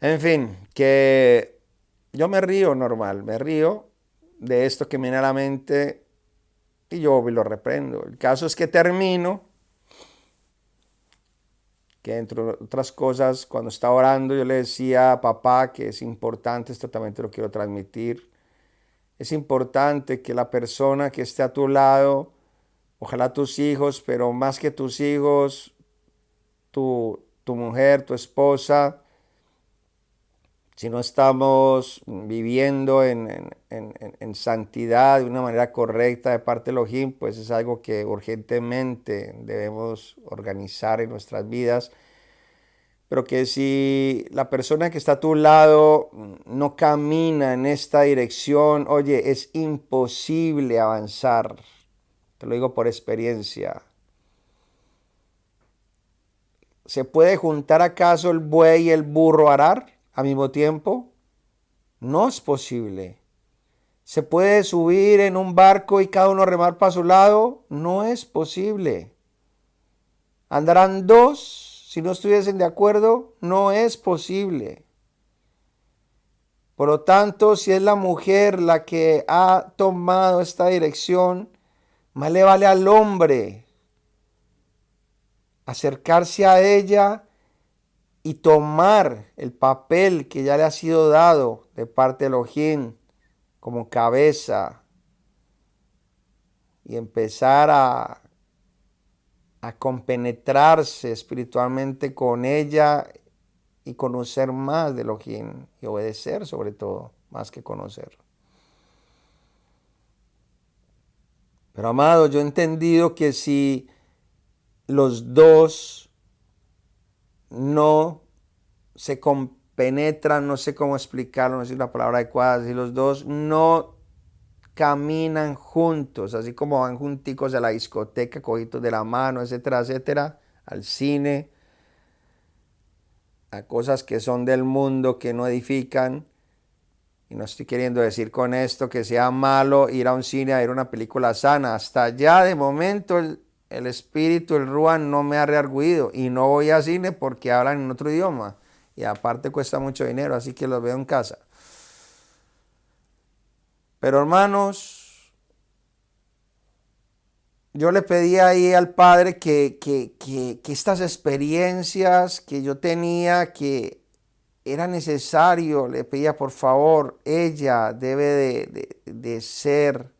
En fin, que yo me río normal, me río de esto que me viene a la mente y yo lo reprendo. El caso es que termino, que entre otras cosas, cuando estaba orando, yo le decía a papá que es importante, esto también te lo quiero transmitir, es importante que la persona que esté a tu lado, ojalá tus hijos, pero más que tus hijos, tu mujer, tu esposa, si no estamos viviendo en santidad de una manera correcta de parte de Elohim, pues es algo que urgentemente debemos organizar en nuestras vidas. Pero que si la persona que está a tu lado no camina en esta dirección, oye, es imposible avanzar. Te lo digo por experiencia. ¿Se puede juntar acaso el buey y el burro a arar al mismo tiempo? No es posible. ¿Se puede subir en un barco y cada uno remar para su lado? No es posible. ¿Andarán dos si no estuviesen de acuerdo? No es posible. Por lo tanto, si es la mujer la que ha tomado esta dirección, más le vale al hombre acercarse a ella y tomar el papel que ya le ha sido dado de parte de Elohim como cabeza y empezar a compenetrarse espiritualmente con ella y conocer más de Elohim y obedecer sobre todo, más que conocer. Pero amado, yo he entendido que si los dos no se compenetran, no sé cómo explicarlo, no sé si la palabra adecuada, si los dos no caminan juntos, así como van junticos a la discoteca, cogidos de la mano, etcétera, etcétera, al cine, a cosas que son del mundo, que no edifican. Y no estoy queriendo decir con esto que sea malo ir a un cine a ver una película sana. Hasta allá de momento el espíritu, el Ruan no me ha reargüido y no voy a cine porque hablan en otro idioma. Y aparte cuesta mucho dinero, así que los veo en casa. Pero hermanos, yo le pedí ahí al Padre que estas experiencias que yo tenía, que era necesario, le pedía por favor, ella debe de ser,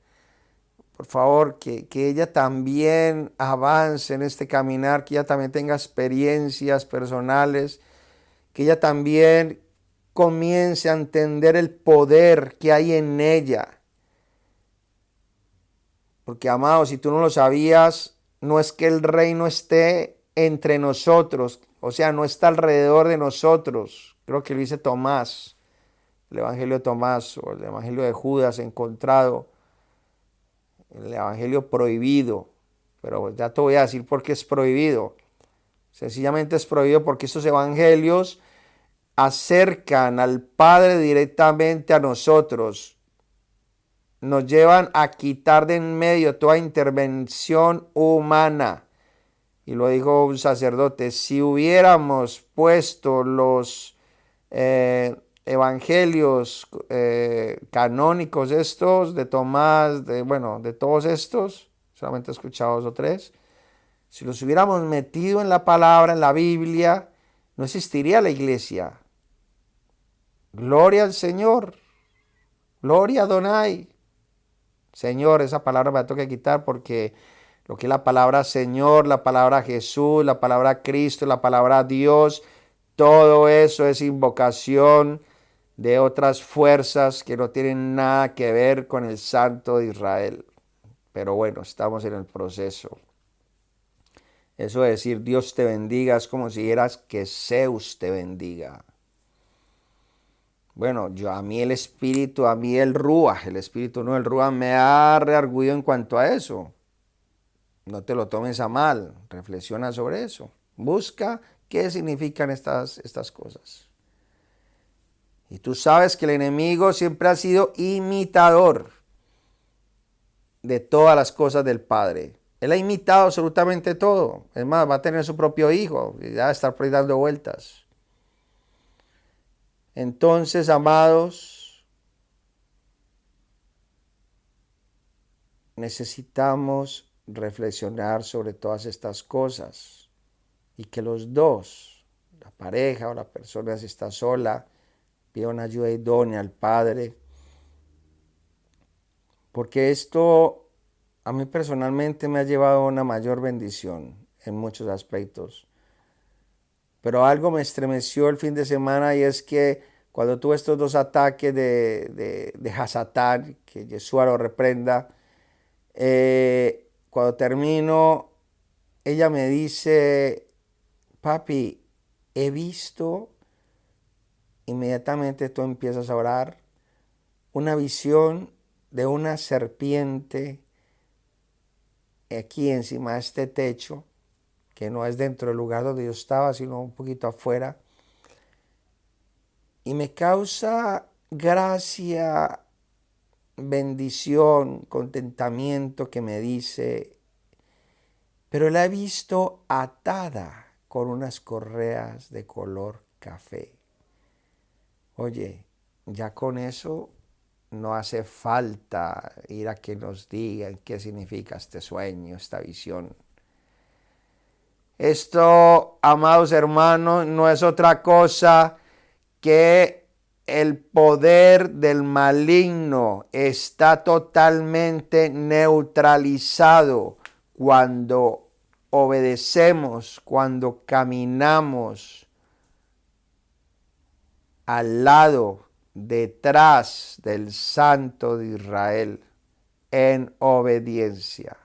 por favor, que ella también avance en este caminar, que ella también tenga experiencias personales, que ella también comience a entender el poder que hay en ella. Porque, amado, si tú no lo sabías, no es que el reino esté entre nosotros, o sea, no está alrededor de nosotros. Creo que lo dice Tomás, el Evangelio de Tomás o el Evangelio de Judas encontrado, el Evangelio prohibido. Pero ya te voy a decir por qué es prohibido. Sencillamente es prohibido porque estos evangelios acercan al Padre directamente a nosotros. Nos llevan a quitar de en medio toda intervención humana. Y lo dijo un sacerdote, si hubiéramos puesto los evangelios canónicos estos, de Tomás, de todos estos, solamente he escuchado 2 o 3, si los hubiéramos metido en la palabra, en la Biblia, no existiría la iglesia. Gloria al Señor, gloria a Adonai. Señor, esa palabra me la tengo que quitar porque lo que es la palabra Señor, la palabra Jesús, la palabra Cristo, la palabra Dios, todo eso es invocación de otras fuerzas que no tienen nada que ver con el Santo de Israel. Pero bueno, estamos en el proceso. Eso de decir Dios te bendiga es como si dijeras que Zeus te bendiga. Bueno, a mí el espíritu, a mí el Ruach, el espíritu no, el Ruach me ha reargüido en cuanto a eso. No te lo tomes a mal, reflexiona sobre eso. Busca qué significan estas cosas. Y tú sabes que el enemigo siempre ha sido imitador de todas las cosas del Padre. Él ha imitado absolutamente todo. Es más, va a tener su propio hijo y ya va a estar por ahí dando vueltas. Entonces, amados, necesitamos reflexionar sobre todas estas cosas y que los dos, la pareja o la persona si está sola, pidan ayuda idónea al Padre, porque esto a mí personalmente me ha llevado a una mayor bendición en muchos aspectos. Pero algo me estremeció el fin de semana y es que cuando tuve estos 2 ataques de Hasatán, que Yeshua lo reprenda, cuando termino, ella me dice, papi, he visto, inmediatamente tú empiezas a orar, una visión de una serpiente aquí encima de este techo, que no es dentro del lugar donde yo estaba, sino un poquito afuera, y me causa gracia, bendición, contentamiento que me dice, pero la he visto atada con unas correas de color café. Oye, ya con eso no hace falta ir a que nos digan qué significa este sueño, esta visión. Esto, amados hermanos, no es otra cosa que el poder del maligno está totalmente neutralizado cuando obedecemos, cuando caminamos al lado, detrás del Santo de Israel, en obediencia.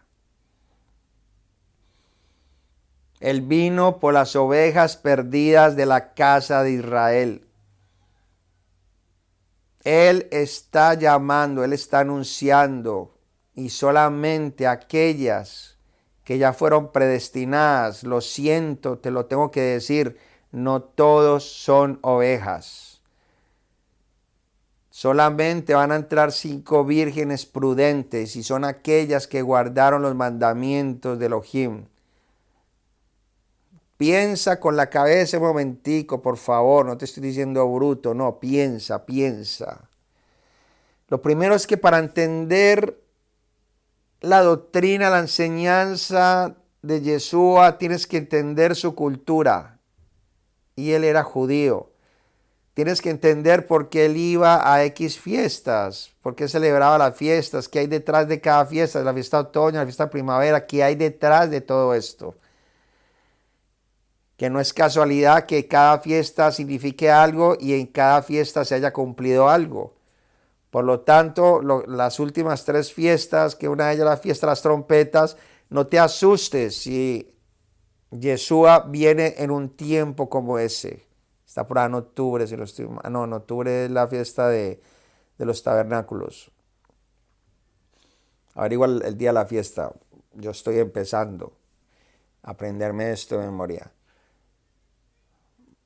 Él vino por las ovejas perdidas de la casa de Israel. Él está llamando, Él está anunciando, y solamente aquellas que ya fueron predestinadas, lo siento, te lo tengo que decir, no todos son ovejas. Solamente van a entrar 5 vírgenes prudentes y son aquellas que guardaron los mandamientos de Elohim. Piensa con la cabeza un momentico, por favor, no te estoy diciendo bruto, no, piensa. Lo primero es que para entender la doctrina, la enseñanza de Yeshua, tienes que entender su cultura. Y él era judío. tienes que entender por qué él iba a X fiestas, por qué celebraba las fiestas, qué hay detrás de cada fiesta, la fiesta de otoño, la fiesta de primavera, qué hay detrás de todo esto. Que no es casualidad que cada fiesta signifique algo y en cada fiesta se haya cumplido algo. Por lo tanto, las últimas 3 fiestas, que una de ellas es la fiesta de las trompetas, no te asustes si Yeshua viene en un tiempo como ese. Está por ahí en octubre, si no estoy mal. No, en octubre es la fiesta de los tabernáculos. Averigua el día de la fiesta. Yo estoy empezando a aprenderme esto de memoria.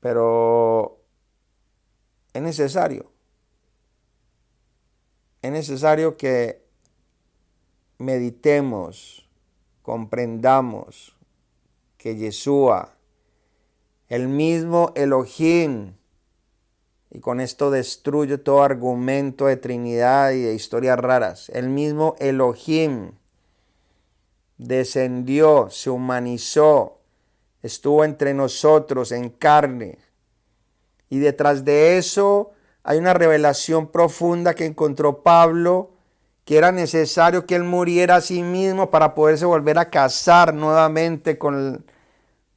Pero es necesario. Es necesario que meditemos, comprendamos que Yeshua, el mismo Elohim, y con esto destruyo todo argumento de Trinidad y de historias raras, el mismo Elohim descendió, se humanizó, estuvo entre nosotros en carne, y detrás de eso hay una revelación profunda que encontró Pablo, que era necesario que él muriera a sí mismo para poderse volver a casar nuevamente con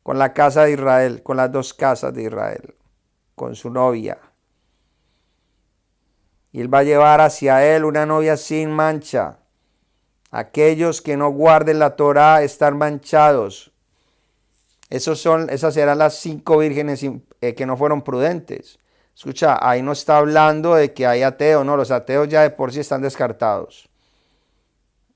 la casa de Israel, con las 2 casas de Israel, con su novia. Y él va a llevar hacia él una novia sin mancha. Aquellos que no guarden la Torá están manchados. Esas serán las 5 vírgenes que no fueron prudentes. Escucha, ahí no está hablando de que hay ateos, no, los ateos ya de por sí están descartados.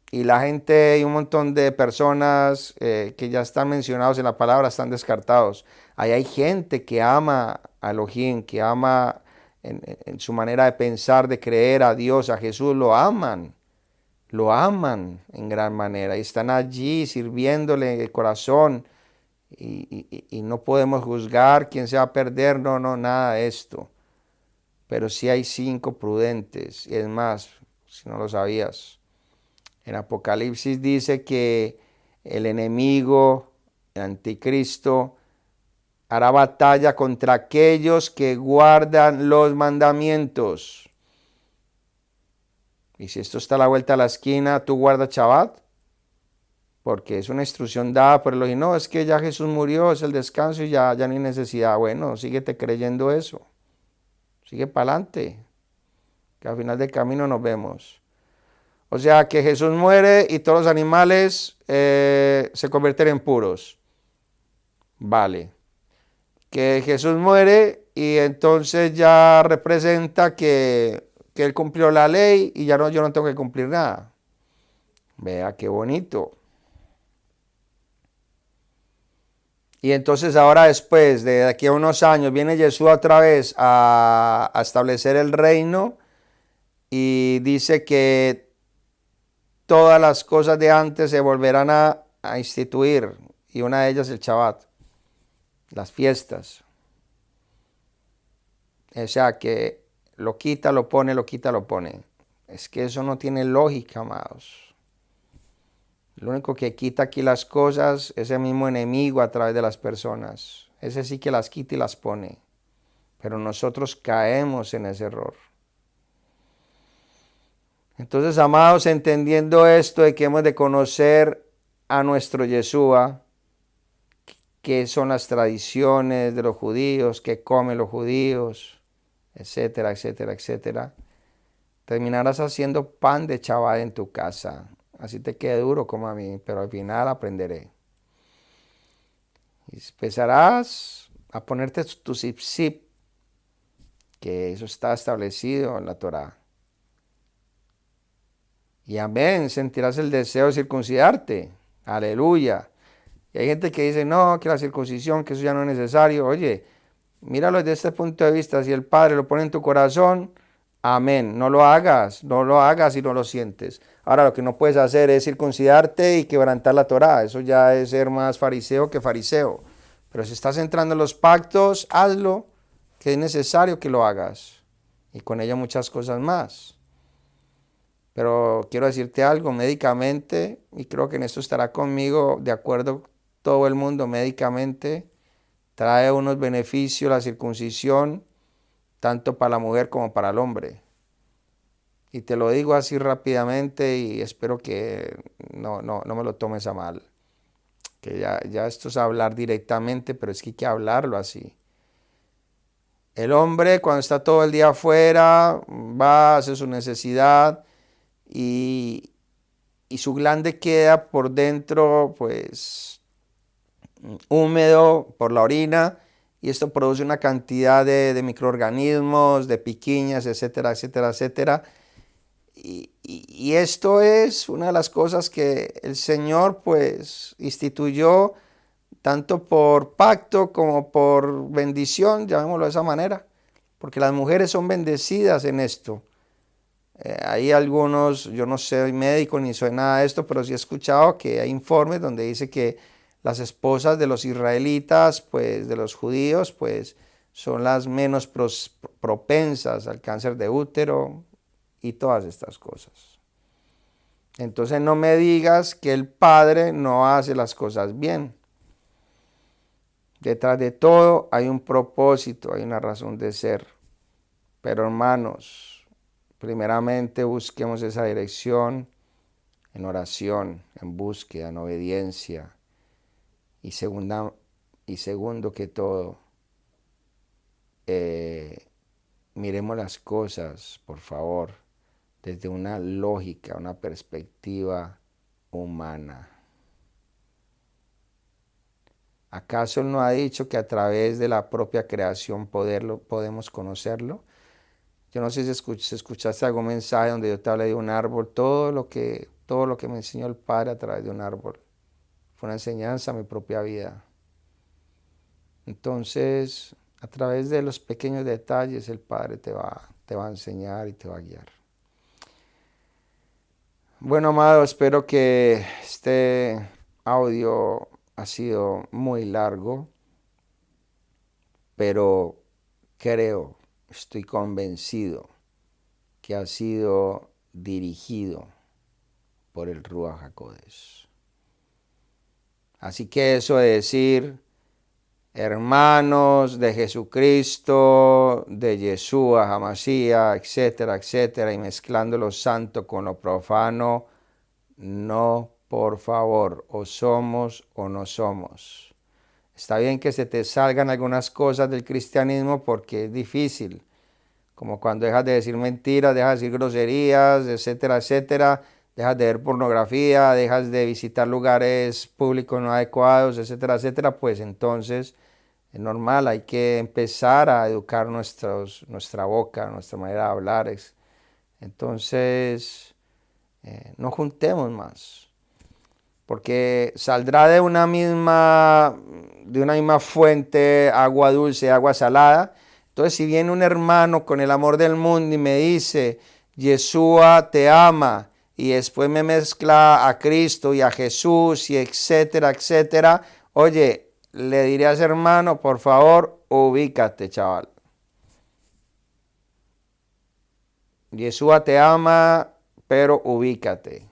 Y la gente y un montón de personas que ya están mencionados en la palabra están descartados. Ahí hay gente que ama a Elohim, que ama en su manera de pensar, de creer a Dios, a Jesús, lo aman en gran manera y están allí sirviéndole en el corazón y no podemos juzgar quién se va a perder, no, nada de esto. Pero sí hay 5 prudentes, y es más, si no lo sabías. En Apocalipsis dice que el enemigo, el anticristo, hará batalla contra aquellos que guardan los mandamientos. Y si esto está a la vuelta a la esquina, ¿tú guardas Shabbat? Porque es una instrucción dada por Elohim. No, es que ya Jesús murió, es el descanso y ya no hay necesidad. Bueno, síguete creyendo eso. Sigue para adelante, que al final del camino nos vemos. O sea, que Jesús muere y todos los animales se convierten en puros. Vale. Que Jesús muere y entonces ya representa que Él cumplió la ley y ya no, yo no tengo que cumplir nada. Vea qué bonito. Y entonces ahora después de aquí a unos años viene Jesús otra vez a establecer el reino y dice que todas las cosas de antes se volverán a instituir y una de ellas el Shabbat, las fiestas. O sea que lo quita, lo pone, lo quita, lo pone. Es que eso no tiene lógica, amados. Lo único que quita aquí las cosas es el mismo enemigo a través de las personas. Ese sí que las quita y las pone. Pero nosotros caemos en ese error. Entonces, amados, entendiendo esto de que hemos de conocer a nuestro Yeshua, qué son las tradiciones de los judíos, qué comen los judíos, etcétera, etcétera, etcétera, terminarás haciendo pan de Shabbat en tu casa. Así te quede duro como a mí, pero al final aprenderé. Y empezarás a ponerte tu zip, que eso está establecido en la Torá. Y amén, sentirás el deseo de circuncidarte. Aleluya. Y hay gente que dice, no, que la circuncisión, que eso ya no es necesario. Oye, míralo desde este punto de vista. Si el Padre lo pone en tu corazón, amén. No lo hagas si no lo sientes. Ahora, lo que no puedes hacer es circuncidarte y quebrantar la Torá. Eso ya es ser más fariseo que fariseo. Pero si estás entrando en los pactos, hazlo, que es necesario que lo hagas. Y con ello muchas cosas más. Pero quiero decirte algo, médicamente, y creo que en esto estará conmigo de acuerdo todo el mundo, médicamente trae unos beneficios la circuncisión tanto para la mujer como para el hombre. Y te lo digo así rápidamente y espero que no me lo tomes a mal. Que ya esto es hablar directamente, pero es que hay que hablarlo así. El hombre cuando está todo el día afuera, va, hace su necesidad y, y su glande queda por dentro, pues, húmedo por la orina y esto produce una cantidad de microorganismos, de piquiñas, etcétera, etcétera, etcétera. Y esto es una de las cosas que el Señor pues instituyó tanto por pacto como por bendición, llamémoslo de esa manera, porque las mujeres son bendecidas en esto. Hay algunos, yo no soy médico ni soy nada de esto, pero sí he escuchado que hay informes donde dice que las esposas de los israelitas, pues de los judíos, pues son las menos propensas al cáncer de útero y todas estas cosas. Entonces no me digas que el Padre no hace las cosas bien. Detrás de todo hay un propósito, hay una razón de ser. Pero hermanos, primeramente busquemos esa dirección en oración, en búsqueda, en obediencia. Y, y segundo que todo, miremos las cosas, por favor, desde una lógica, una perspectiva humana. ¿Acaso Él no ha dicho que a través de la propia creación podemos conocerlo? Yo no sé si escuchaste algún mensaje donde yo te hablé de un árbol, todo lo que me enseñó el Padre a través de un árbol. Fue una enseñanza a mi propia vida. Entonces, a través de los pequeños detalles, el Padre te va a enseñar y te va a guiar. Bueno, amado, espero que este audio ha sido muy largo, pero estoy convencido que ha sido dirigido por el Ruach HaKodesh. Así que eso de decir, hermanos de Jesucristo, de Yeshua, Hamashiach, etcétera, etcétera, y mezclando lo santo con lo profano, no, por favor, o somos o no somos. Está bien que se te salgan algunas cosas del cristianismo porque es difícil, como cuando dejas de decir mentiras, dejas de decir groserías, etcétera, etcétera, dejas de ver pornografía, dejas de visitar lugares públicos no adecuados, etcétera, etcétera, pues entonces es normal, hay que empezar a educar nuestra boca, nuestra manera de hablar. Entonces, no juntemos más, porque saldrá de una misma fuente agua dulce, agua salada. Entonces, si viene un hermano con el amor del mundo y me dice, Yeshua te ama, y después me mezcla a Cristo y a Jesús y etcétera, etcétera, oye, le diré a ese hermano, por favor, ubícate, chaval. Yeshua te ama, pero ubícate.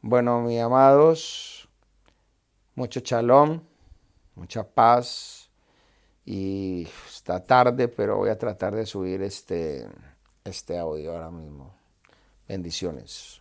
Bueno, mis amados, mucho shalom, mucha paz. Y está tarde, pero voy a tratar de subir este audio ahora mismo. Bendiciones.